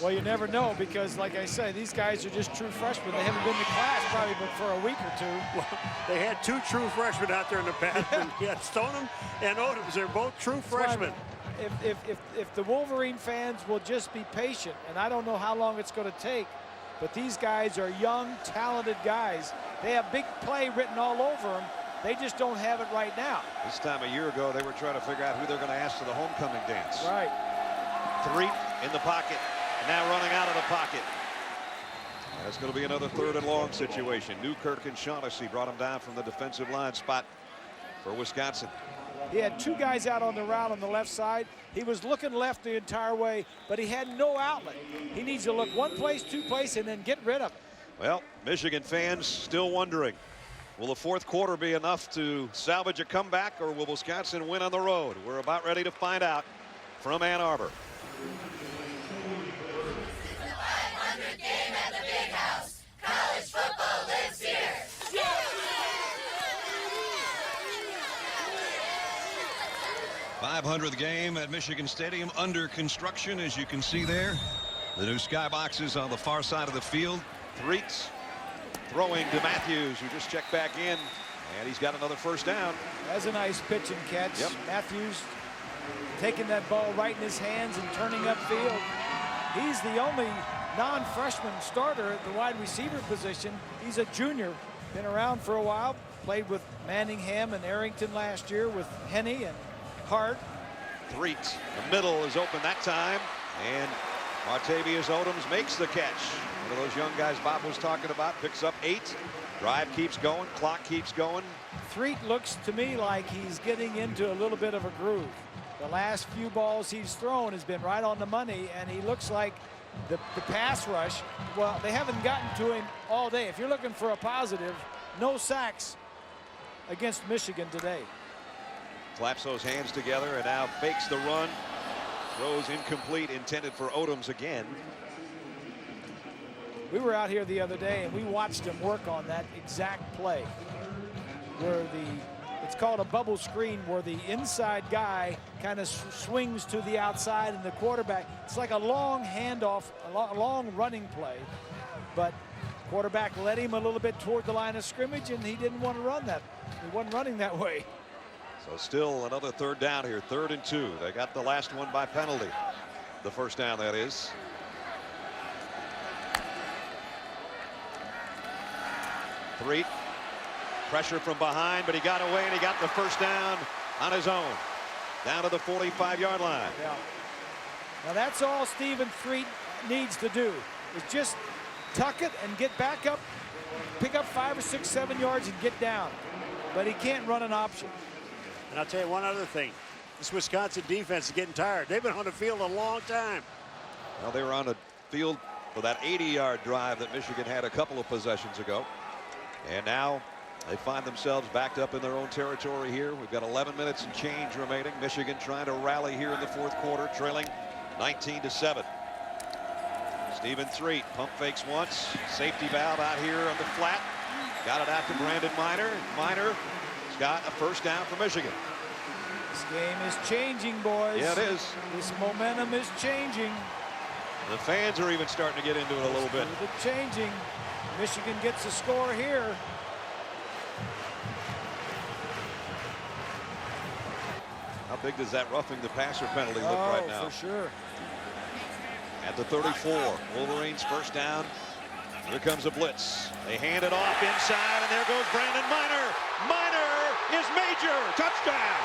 Well, you never know, because like I say, these guys are just true freshmen. They haven't been to class probably but for a week or 2. Well, they had 2 true freshmen out there in the past. Yeah, Stoneham and Odoms, they're both true freshmen. If the Wolverine fans will just be patient, and I don't know how long it's going to take, but these guys are young, talented guys. They have big play written all over them. They just don't have it right now. This time a year ago, they were trying to figure out who they're going to ask to the homecoming dance. Right. 3 in the pocket. Now running out of the pocket. That's going to be another 3rd and long situation. Newkirk and Shaughnessy brought him down from the defensive line spot for Wisconsin. He had 2 guys out on the route on the left side. He was looking left the entire way, but he had no outlet. He needs to look 1 place, 2 place, and then get rid of it. Well, Michigan fans still wondering, will the 4th quarter be enough to salvage a comeback, or will Wisconsin win on the road? We're about ready to find out from Ann Arbor. Game at the Big House. College football lives here. 500th game at Michigan Stadium, under construction, as you can see there. The new skyboxes on the far side of the field. Threets throwing to Matthews, who just checked back in, and he's got another first down. That's a nice pitch and catch. Yep. Matthews taking that ball right in his hands and turning upfield. He's the only non-freshman starter at the wide receiver position. He's a junior, been around for a while, played with Manningham and Arrington last year, with Henney and Hart. Threet, the middle is open that time, and Martavius Odoms makes the catch. One of those young guys Bob was talking about, picks up 8. Drive keeps going, clock keeps going. Threet looks to me like he's getting into a little bit of a groove. The last few balls he's thrown has been right on the money, and he looks like the pass rush, well, they haven't gotten to him all day. If you're looking for a positive, no sacks against Michigan today. Claps those hands together and now fakes the run. Throws incomplete, intended for Odoms again. We were out here the other day and we watched him work on that exact play where it's called a bubble screen, where the inside guy kind of swings to the outside and the quarterback, it's like a long handoff, a long running play, but quarterback led him a little bit toward the line of scrimmage and he didn't want to run that. He wasn't running that way. So still another 3rd down here, 3rd and 2. They got the last one by penalty. The first down, that is. Threet, pressure from behind, but he got away and he got the first down on his own. Down to the 45-yard line. Yeah. Now that's all Stephen Threet needs to do, is just tuck it and get back up, pick up 5 or 6, 7 yards and get down. But he can't run an option. And I'll tell you one other thing. This Wisconsin defense is getting tired. They've been on the field a long time. Well, they were on the field for that 80-yard drive that Michigan had a couple of possessions ago. And now they find themselves backed up in their own territory here. We've got 11 minutes and change remaining. Michigan trying to rally here in the 4th quarter, trailing 19-7. Stephen Threet pump fakes once. Safety valve out here on the flat. Got it out to Brandon Miner. Miner's got a first down for Michigan. This game is changing, boys. Yeah, it is. This momentum is changing. The fans are even starting to get into it a little bit. It's changing. Michigan gets a score here. How big does that roughing the passer penalty look right now? For sure. At the 34, Wolverines first down. Here comes a blitz. They hand it off inside, and there goes Brandon Miner. Miner is major. Touchdown.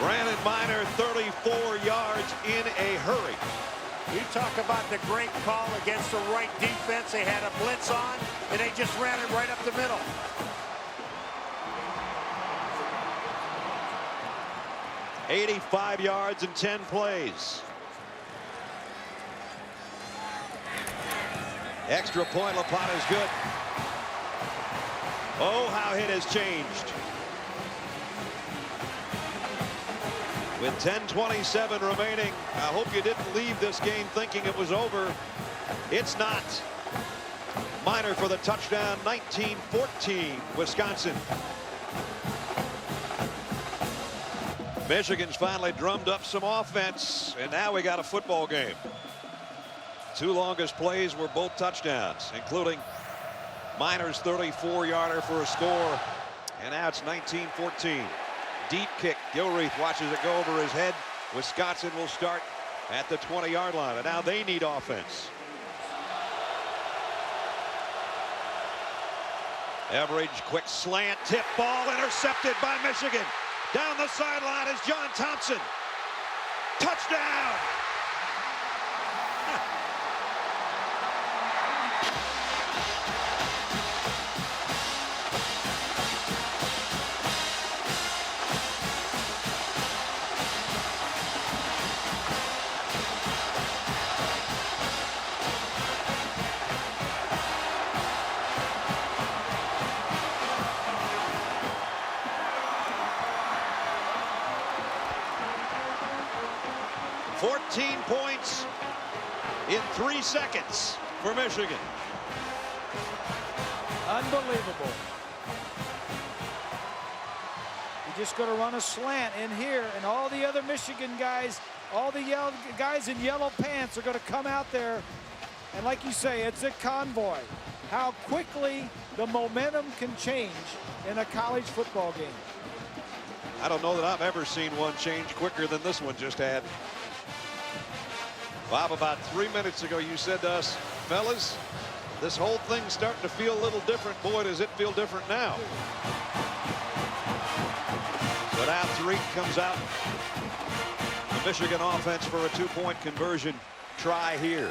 Brandon Miner, 34 yards in a hurry. You talk about the great call against the right defense. They had a blitz on, and they just ran it right up the middle. $85 yards in 10 plays. Extra point, LaPlata is good. Oh, how it has changed. With 10:27 remaining, I hope you didn't leave this game thinking it was over. It's not. Minor for the touchdown, 19-14, Wisconsin. Michigan's finally drummed up some offense, and now we got a football game. Two longest plays were both touchdowns, including Minor's 34-yarder for a score, and now it's 19-14. Deep kick. Gilreath watches it go over his head. Wisconsin will start at the 20-yard line, and now they need offense. Average quick slant, tip ball intercepted by Michigan. Down the sideline is John Thompson. Touchdown! 14 points in 3 seconds for Michigan. Unbelievable. You're just going to run a slant in here, and all the other Michigan guys, all the guys in yellow pants are going to come out there. And like you say, it's a convoy. How quickly the momentum can change in a college football game. I don't know that I've ever seen one change quicker than this one just had. Bob, about 3 minutes ago, you said to us, fellas, this whole thing's starting to feel a little different. Boy, does it feel different now. So now Tariq comes out. The Michigan offense for a 2-point conversion try here.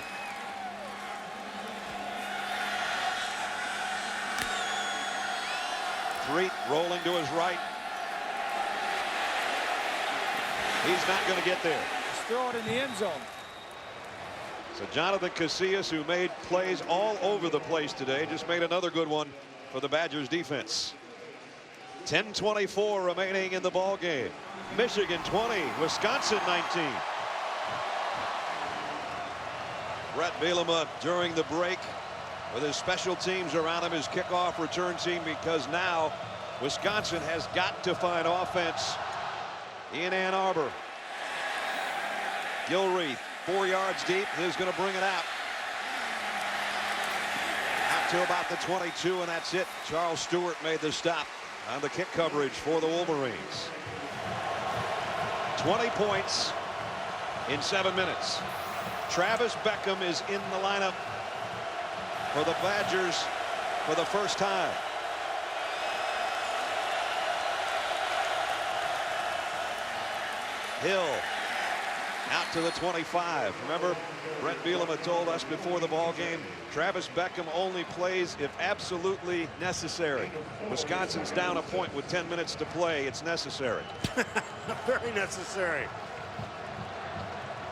Tariq rolling to his right. He's not going to get there. Just throw it in the end zone. So Jonathan Casillas, who made plays all over the place today, just made another good one for the Badgers defense. 10:24 remaining in the ball game. Michigan 20, Wisconsin 19. Brett Bielema during the break with his special teams around him, his kickoff return team, because now Wisconsin has got to find offense in Ann Arbor. Gilreath 4 yards deep. He's going to bring it out to about the 22, and that's it. Charles Stewart made the stop on the kick coverage for the Wolverines. 20 points in 7 minutes. Travis Beckham is in the lineup for the Badgers for the first time. Hill out to the 25. Remember, Brett Bielema told us before the ball game, Travis Beckham only plays if absolutely necessary. Wisconsin's down a point with 10 minutes to play. It's necessary. Very necessary.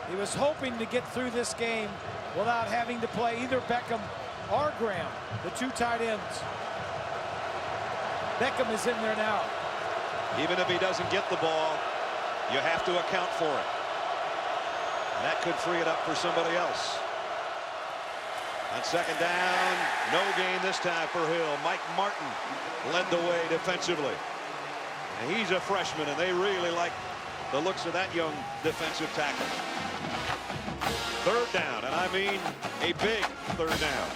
He was hoping to get through this game without having to play either Beckham or Graham, the two tight ends. Beckham is in there now. Even if he doesn't get the ball, you have to account for it. And that could free it up for somebody else. On second down, no gain this time for Hill. Mike Martin led the way defensively. And he's a freshman, and they really like the looks of that young defensive tackle. Third down, and I mean a big third down.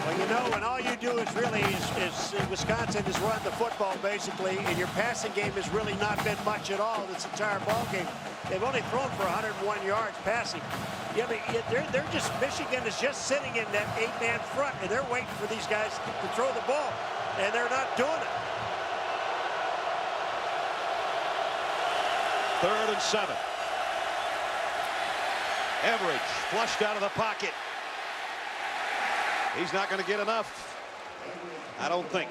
Well, you know, when all you do is really is Wisconsin is run the football basically, and your passing game has really not been much at all this entire ball game. They've only thrown for 101 yards passing. Yeah, but they're just, Michigan is just sitting in that 8-man front, and they're waiting for these guys to throw the ball, and they're not doing it. 3rd and 7. Average flushed out of the pocket. He's not going to get enough, I don't think.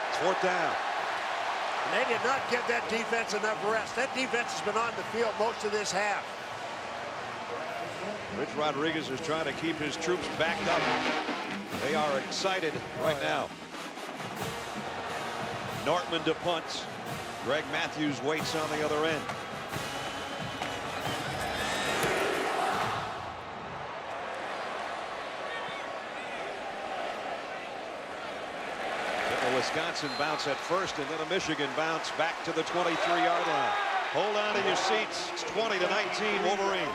It's 4th down. And they did not give that defense enough rest. That defense has been on the field most of this half. Rich Rodriguez is trying to keep his troops backed up. They are excited right now. Nortman to punt. Greg Matthews waits on the other end. A Wisconsin bounce at first, and then a Michigan bounce back to the 23-yard line. Hold on to your seats. It's 20-19 Wolverines.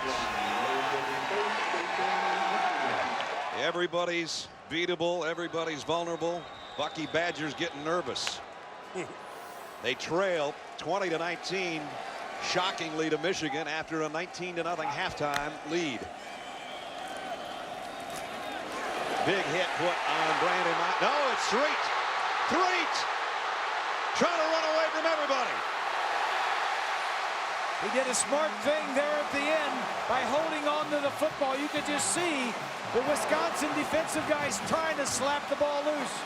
Everybody's beatable. Everybody's vulnerable. Bucky Badgers getting nervous. They trail 20-19, shockingly, to Michigan after a 19-0 halftime lead. Big hit put on Brandon. No, it's Threet. Threet trying to run away from everybody. He did a smart thing there at the end by holding on to the football. You could just see the Wisconsin defensive guys trying to slap the ball loose.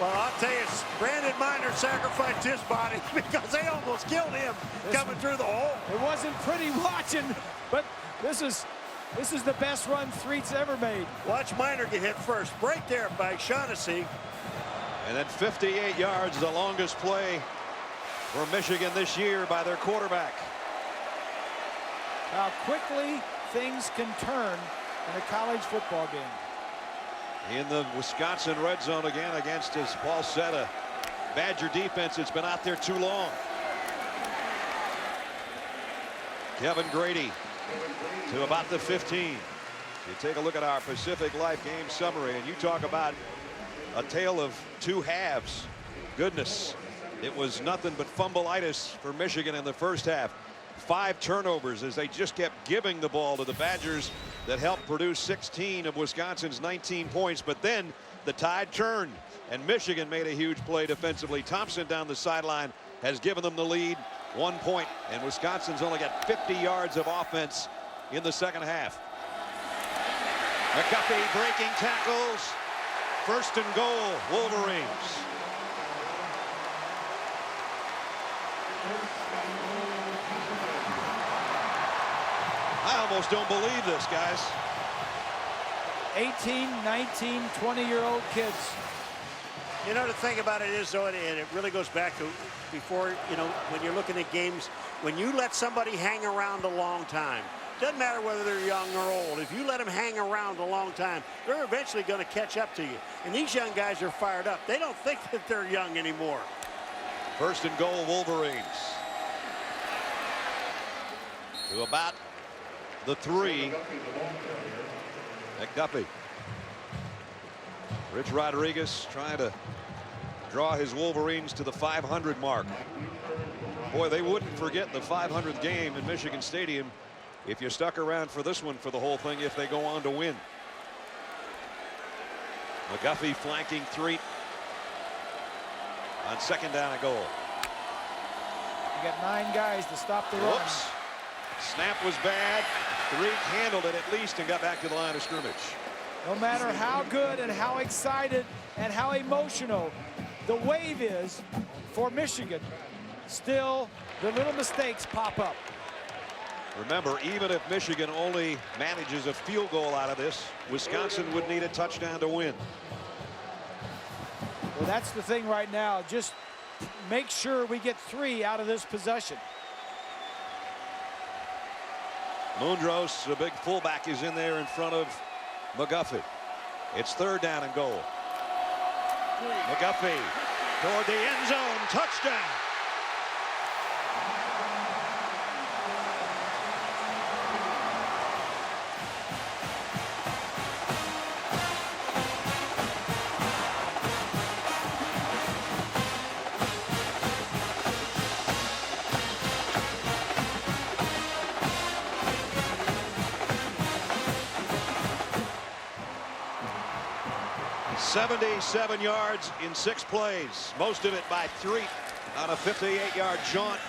Well, I'll tell you, Brandon Miner sacrificed his body because they almost killed him coming through the hole. It wasn't pretty watching, but this is the best run Threet's ever made. Watch Miner get hit first. Break there by Shaughnessy. And then 58 yards, the longest play for Michigan this year by their quarterback. How quickly things can turn in a college football game. In the Wisconsin red zone again against, as Paul said, a Badger defense that's been out there too long. Kevin Grady to about the 15. You take a look at our Pacific Life game summary, and you talk about a tale of two halves. Goodness, it was nothing but fumbleitis for Michigan in the first half. 5 turnovers as they just kept giving the ball to the Badgers that helped produce 16 of Wisconsin's 19 points. But then the tide turned and Michigan made a huge play defensively. Thompson down the sideline has given them the lead, 1 point, and Wisconsin's only got 50 yards of offense in the second half. McGuffey breaking tackles. 1st and goal, Wolverines. I almost don't believe this, guys. 18, 19, 20-year-old kids. You know, the thing about it is, though, and it really goes back to before, you know, when you're looking at games, when you let somebody hang around a long time, doesn't matter whether they're young or old, if you let them hang around a long time, they're eventually going to catch up to you. And these young guys are fired up. They don't think that they're young anymore. 1st and goal, Wolverines. To about the 3. McGuffey. Rich Rodriguez trying to draw his Wolverines to the 500 mark. Boy, they wouldn't forget the 500th game in Michigan Stadium if you stuck around for this one for the whole thing, if they go on to win. McGuffey flanking Threet on 2nd down and goal. You got 9 guys to stop the run. Whoops. Snap was bad. Threet handled it at least and got back to the line of scrimmage. No matter how good and how excited and how emotional the wave is for Michigan, still the little mistakes pop up. Remember, even if Michigan only manages a field goal out of this, Wisconsin would need a touchdown to win. Well, that's the thing right now. Just make sure we get 3 out of this possession. Mundros, the big fullback, is in there in front of McGuffey. It's 3rd down and goal. McGuffey toward the end zone. Touchdown. $77 yards in 6 plays, most of it by Threet. on a 58-yard jaunt.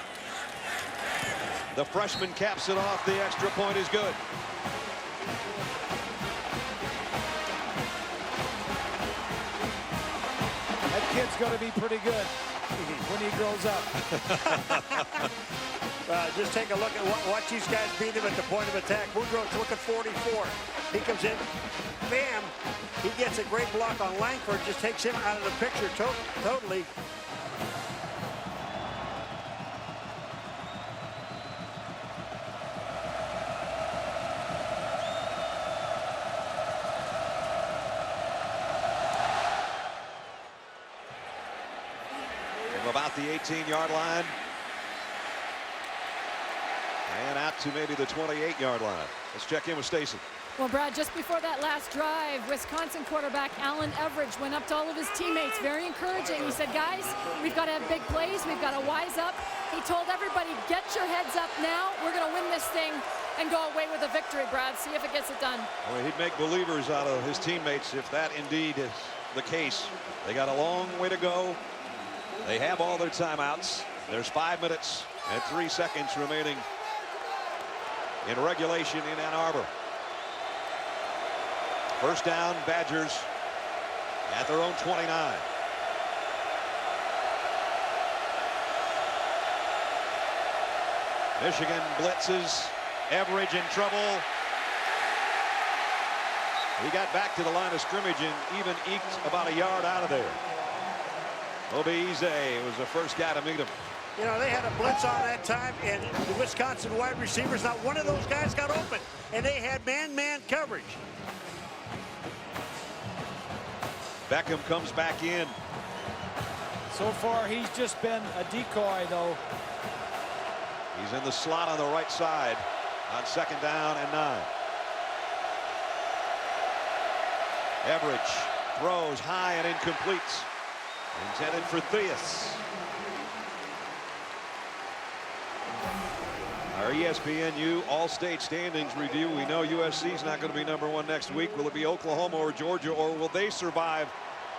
The freshman caps it off. The extra point is good. That kid's going to be pretty good when he grows up. Just take a look at watch these guys beat him at the point of attack. Woodrow's looking 44. He comes in, bam, he gets a great block on Langford, just takes him out of the picture totally. From about the 18-yard line. And out to maybe the 28-yard line. Let's check in with Stacy. Well, Brad, just before that last drive, Wisconsin quarterback Allen Everidge went up to all of his teammates, very encouraging. He said, guys, we've got to have big plays. We've got to wise up. He told everybody, get your heads up now. We're going to win this thing and go away with a victory, Brad. See if it gets it done. Well, he'd make believers out of his teammates if that indeed is the case. They got a long way to go. They have all their timeouts. There's 5 minutes and 3 seconds remaining in regulation in Ann Arbor. First down, Badgers at their own 29. Michigan blitzes. Everidge in trouble. He got back to the line of scrimmage and even eked about a yard out of there. Obieze was the first guy to meet him. You know, they had a blitz on that time, and the Wisconsin wide receivers, not one of those guys got open, and they had man-man coverage. Beckham comes back in. So far, he's just been a decoy, though. He's in the slot on the right side on 2nd down and 9. Everidge throws high and incomplete. Intended for Theus. Our ESPNU All-State Standings review. We know USC's not going to be #1 next week. Will it be Oklahoma or Georgia, or will they survive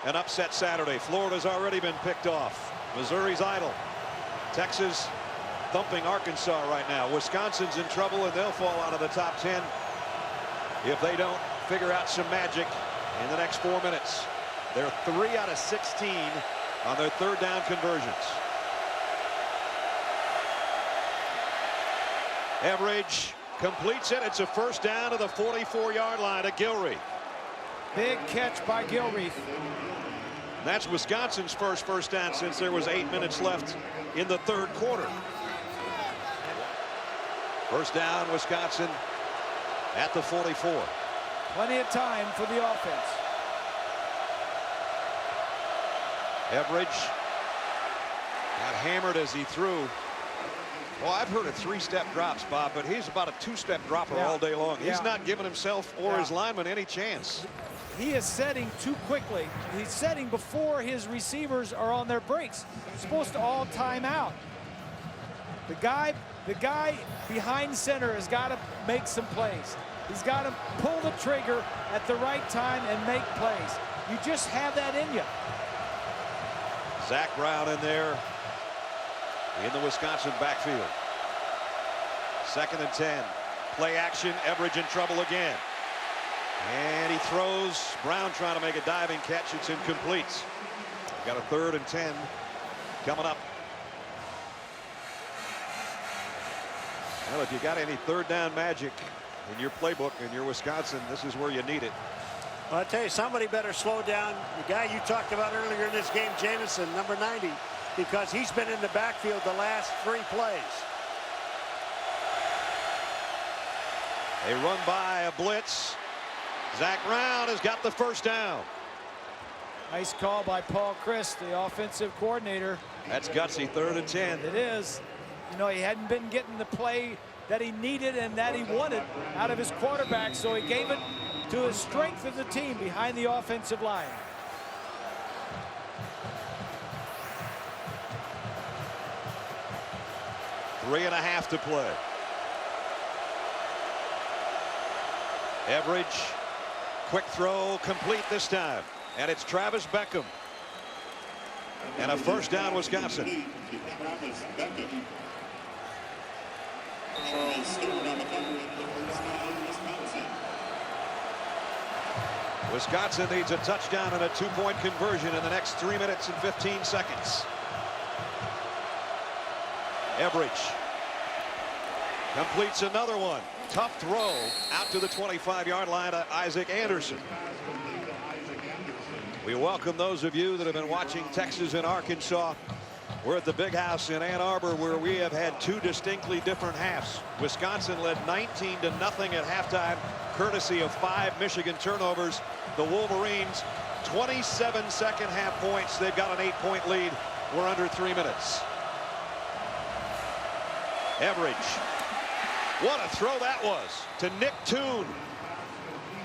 an upset Saturday? Florida's already been picked off. Missouri's idle. Texas thumping Arkansas right now. Wisconsin's in trouble, and they'll fall out of the top 10 if they don't figure out some magic in the next 4 minutes. They're 3 out of 16 on their 3rd down conversions. Everidge completes it. It's a first down to the 44-yard line to Gilreath. Big catch by Gilreath. That's Wisconsin's first down since there was 8 minutes left in the 3rd quarter. First down, Wisconsin at the 44. Plenty of time for the offense. Everidge got hammered as he threw. Well, I've heard of 3-step drops, Bob, but he's about a 2-step dropper all day long. He's not giving himself or his lineman any chance. He is setting too quickly. He's setting before his receivers are on their breaks. He's supposed to all time out. The guy behind center has got to make some plays. He's got to pull the trigger at the right time and make plays. You just have that in you. Zach Brown in there in the Wisconsin backfield. 2nd and 10. Play action. Everidge in trouble again. And he throws. Brown trying to make a diving catch. It's incomplete. Got a 3rd and 10 coming up. Well, if you got any 3rd down magic in your playbook and you're Wisconsin, this is where you need it. Well, I tell you, somebody better slow down the guy you talked about earlier in this game, Jamison, number 90, because he's been in the backfield the last 3 plays. They run by a blitz. Zach Brown has got the first down. Nice call by Paul Chryst, the offensive coordinator. That's gutsy. 3rd and 10. It is. You know, he hadn't been getting the play that he needed and that he wanted out of his quarterback, so he gave it to his strength of the team behind the offensive line. Three and a half to play. Everidge, quick throw, complete this time. And it's Travis Beckham. And a first down, Wisconsin. Wisconsin needs a touchdown and a 2-point conversion in the next 3 minutes and 15 seconds. Everidge completes another one. Tough throw out to the 25-yard line to Isaac Anderson. We welcome those of you that have been watching Texas and Arkansas. We're at the Big House in Ann Arbor, where we have had two distinctly different halves. Wisconsin led 19-0 at halftime, courtesy of 5 Michigan turnovers. The Wolverines, 27 second half points. They've got an 8-point lead. We're under 3 minutes. Everidge. What a throw that was to Nick Toon.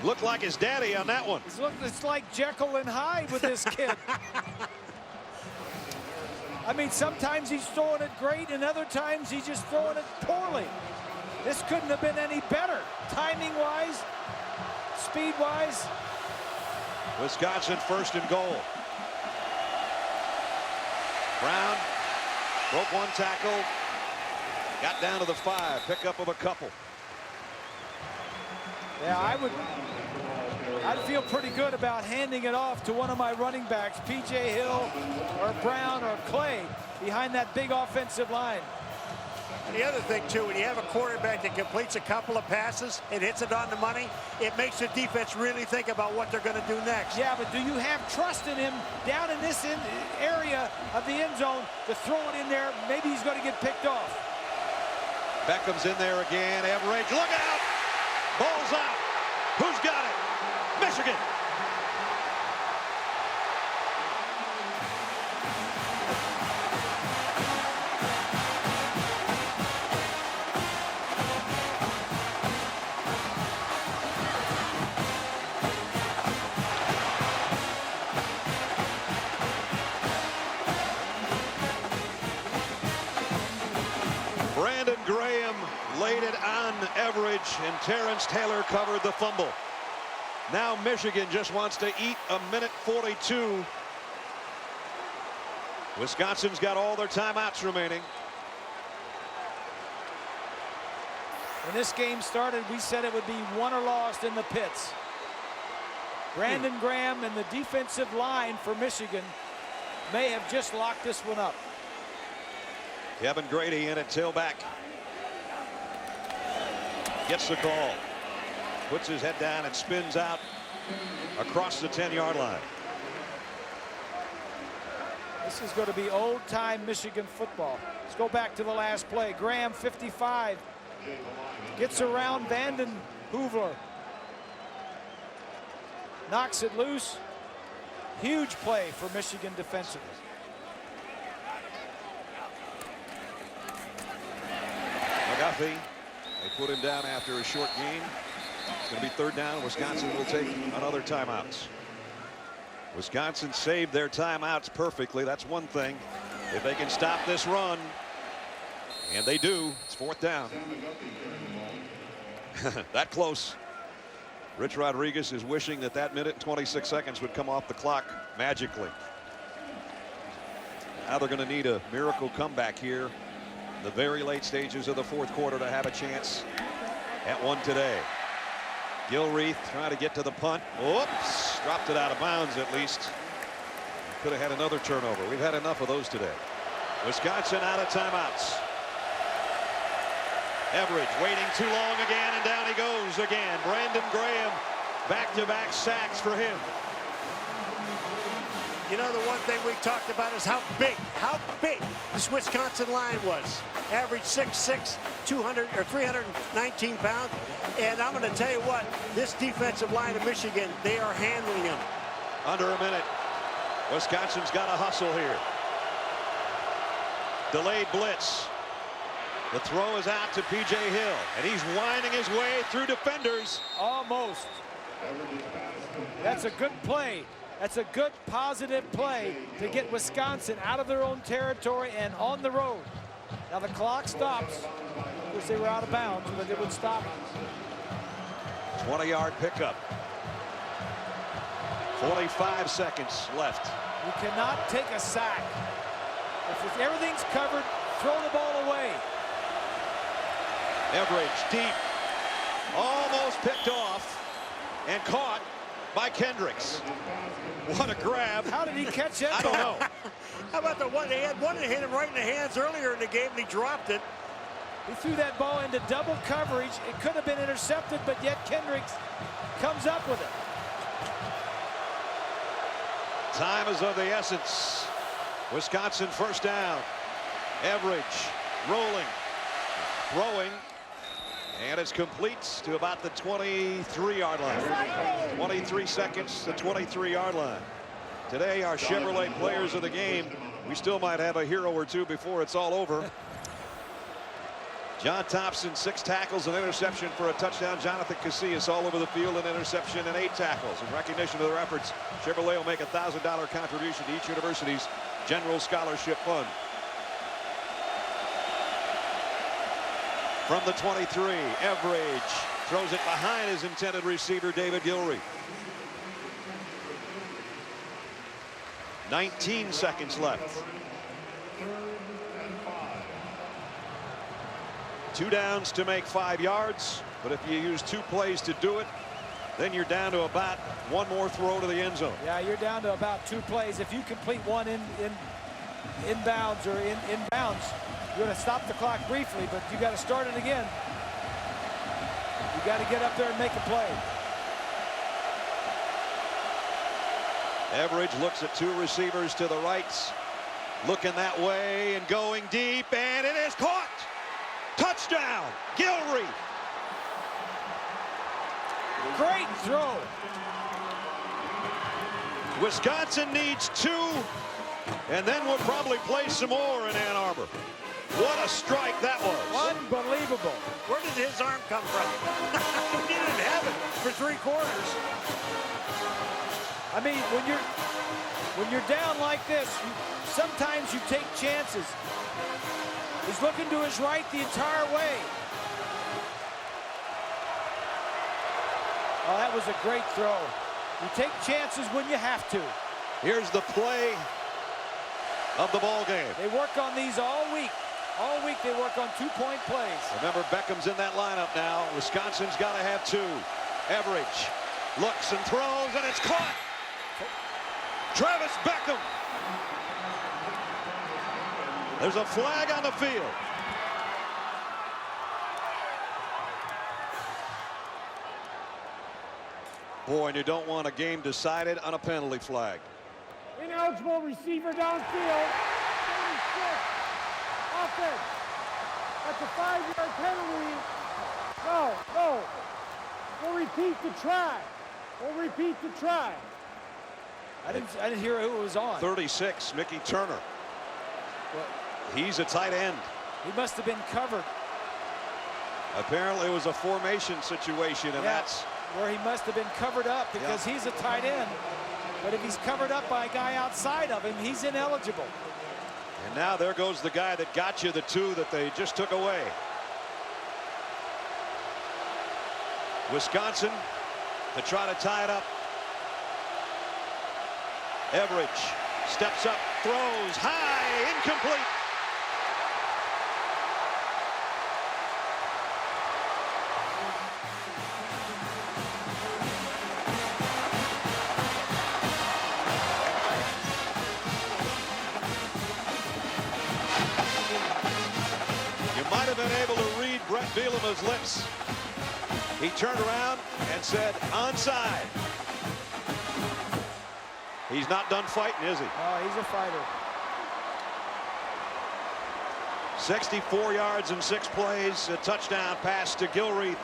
Looked like his daddy on that one. It's like Jekyll and Hyde with this kid. I mean, sometimes he's throwing it great, and other times he's just throwing it poorly. This couldn't have been any better, timing-wise, speed-wise. Wisconsin first and goal. Brown broke one tackle, got down to the 5, pickup of a couple. Yeah, I'd feel pretty good about handing it off to one of my running backs, P.J. Hill or Brown or Clay, behind that big offensive line. And the other thing, too, when you have a quarterback that completes a couple of passes and hits it on the money, it makes the defense really think about what they're going to do next. Yeah, but do you have trust in him down in this area of the end zone to throw it in there? Maybe he's going to get picked off. Beckham's in there again. Everidge, look out! Ball's out. Who's got it? Michigan. Brandon Graham laid it on Everidge, and Terrence Taylor covered the fumble. Now Michigan just wants to eat a minute 42. Wisconsin's got all their timeouts remaining. When this game started, we said it would be won or lost in the pits. Brandon Graham and the defensive line for Michigan may have just locked this one up. Kevin Grady in at tailback. Gets the call. Puts his head down and spins out across the 10-yard line. This is going to be old-time Michigan football. Let's go back to the last play. Graham, 55. Gets around Vanden Heuvel. Knocks it loose. Huge play for Michigan defensively. McGuffey, they put him down after a short game. It's going to be third down. Wisconsin will take another timeout. Wisconsin saved their timeouts perfectly. That's one thing. If they can stop this run, and they do, it's fourth down. That close. Rich Rodriguez is wishing that that minute and 26 seconds would come off the clock magically. Now they're going to need a miracle comeback here in the very late stages of the fourth quarter to have a chance at one today. Gilreath trying to get to the punt. Whoops, dropped it out of bounds at least. Could have had another turnover. We've had enough of those today. Wisconsin out of timeouts. Everidge waiting too long again, and down he goes again. Brandon Graham, back-to-back sacks for him. You know, the one thing we talked about is how big this Wisconsin line was. Average 6'6", 319 pounds. And I'm going to tell you what, this defensive line of Michigan, they are handling them. Under a minute. Wisconsin's got to hustle here. Delayed blitz. The throw is out to P.J. Hill, and he's winding his way through defenders. Almost. That's a good play. That's a good, positive play to get Wisconsin out of their own territory and on the road. Now the clock stops. Of course, they were out of bounds, but it would stop. 20-yard pickup. 45 seconds left You cannot take a sack. If everything's covered, throw the ball away. Everidge deep, almost picked off and caught by Kendricks. What a grab. How did he catch that? I don't know. How about the one? They had one that hit him right in the hands earlier in the game, and he dropped it. He threw that ball into double coverage. It could have been intercepted, but yet Kendricks comes up with it. Time is of the essence. Wisconsin first down. Everidge rolling, throwing, and it's complete to about the 23-yard line. 23 seconds, the 23-yard line. Today, our Chevrolet players of the game. We still might have a hero or two before it's all over. John Thompson, 6 tackles, an interception for a touchdown. Jonathan Casillas all over the field, an interception and 8 tackles. In recognition of their efforts, Chevrolet will make a $1,000 contribution to each university's general scholarship fund. From the 23, Everidge throws it behind his intended receiver, David Gilreath. 19 seconds left. 2 downs to make 5 yards, but if you use 2 plays to do it, then you're down to about 1 more throw to the end zone. Yeah, you're down to about 2 plays. If you complete one inbounds or inbounds, you're going to stop the clock briefly, but you got to start it again. You got to get up there and make a play. Everidge looks at 2 receivers to the right, looking that way and going deep, and it is caught. Touchdown, Gilreath. Great throw. Wisconsin needs 2, and then we'll probably play some more in Ann Arbor. What a strike that was. Unbelievable. Where did his arm come from? He didn't have it for 3 quarters. I mean, when you're down like this, sometimes you take chances. He's looking to his right the entire way. Oh, that was a great throw. You take chances when you have to. Here's the play of the ball game. They work on these all week. All week they work on 2-point plays. Remember, Beckham's in that lineup now. Wisconsin's got to have 2. Everidge looks and throws, and it's caught. Travis Beckham. There's a flag on the field. Boy, and you don't want a game decided on a penalty flag. Ineligible receiver downfield. 36. Offense. That's a 5-yard penalty. No. We'll repeat the try. I didn't hear who it was on. 36, Mickey Turner. He's a tight end. He must have been covered. Apparently it was a formation situation, and that's where he must have been covered up because he's a tight end. But if he's covered up by a guy outside of him, he's ineligible. And now there goes the guy that got you the 2 that they just took away. Wisconsin to try to tie it up. Everidge steps up, throws high, incomplete. You might have been able to read Brett Bielema's lips. He turned around and said, onside. He's not done fighting, is he? Oh, he's a fighter. 64 yards in 6 plays, a touchdown pass to Gilreath,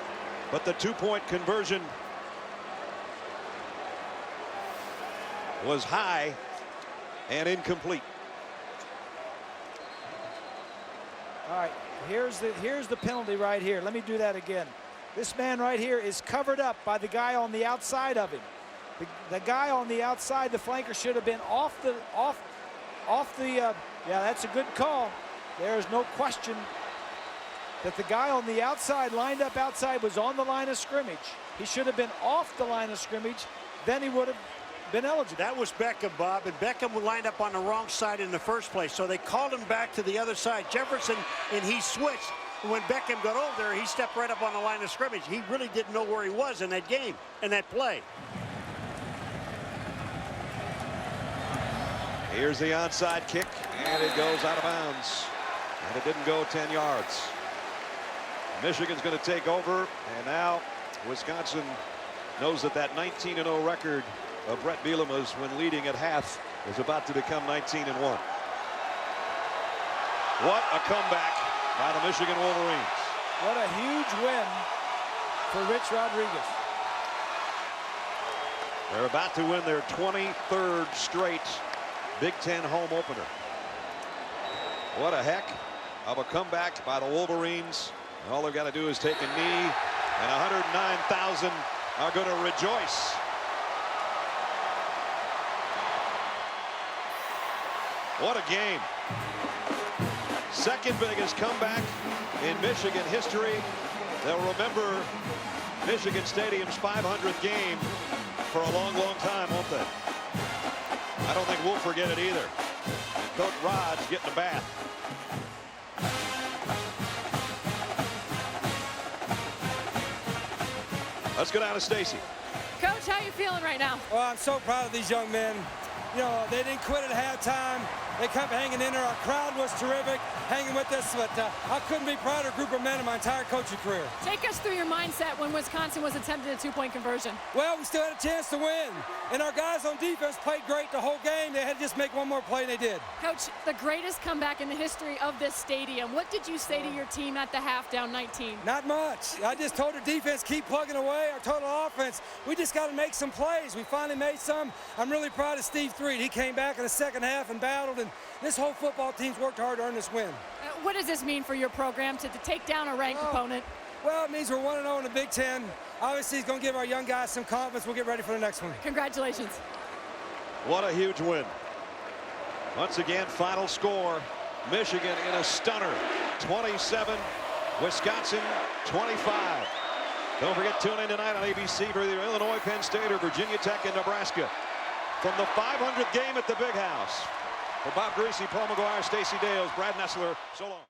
but the 2-point conversion was high and incomplete. All right, here's the penalty right here. Let me do that again. This man right here is covered up by the guy on the outside of him. The guy on the outside, the flanker, should have been off the yeah, that's a good call. There's no question that the guy on the outside, lined up outside, was on the line of scrimmage. He should have been off the line of scrimmage. Then he would have been eligible. That was Beckham, Bob, and Beckham lined up on the wrong side in the first place, so they called him back to the other side. Jefferson, and he switched. When Beckham got over there, he stepped right up on the line of scrimmage. He really didn't know where he was in that game, in that play. Here's the onside kick, and it goes out of bounds. And it didn't go 10 yards. Michigan's going to take over, and now Wisconsin knows that that 19-0 record of Brett Bielema's when leading at half is about to become 19-1. What a comeback by the Michigan Wolverines. What a huge win for Rich Rodriguez. They're about to win their 23rd straight Big Ten home opener. What a heck of a comeback by the Wolverines. And all they've got to do is take a knee, and 109,000 are going to rejoice. What a game. Second biggest comeback in Michigan history. They'll remember Michigan Stadium's 500th game for a long, long time, won't they? I don't think we'll forget it either. And Coach Rod's getting a bath. Let's go down to Stacy. Coach, how you feeling right now? Well, I'm so proud of these young men. You know, they didn't quit at halftime. They kept hanging in there. Our crowd was terrific, hanging with us. But I couldn't be prouder of a group of men in my entire coaching career. Take us through your mindset when Wisconsin was attempting a two-point conversion. Well, we still had a chance to win. And our guys on defense played great the whole game. They had to just make one more play, and they did. Coach, the greatest comeback in the history of this stadium. What did you say to your team at the half, down 19? Not much. I just told the defense, keep plugging away. Our total offense, we just got to make some plays. We finally made some. I'm really proud of Steve Threed. He came back in the second half and battled, and this whole football team's worked hard to earn this win. What does this mean for your program to take down a ranked opponent? Well, it means we're 1-0 in the Big Ten. Obviously, it's going to give our young guys some confidence. We'll get ready for the next one. Congratulations. What a huge win. Once again, final score, Michigan in a stunner, 27, Wisconsin 25. Don't forget, tune in tonight on ABC for the Illinois, Penn State, or Virginia Tech and Nebraska. From the 500th game at the Big House. For Bob Greasy, Paul McGuire, Stacey Dales, Brad Nessler, so long.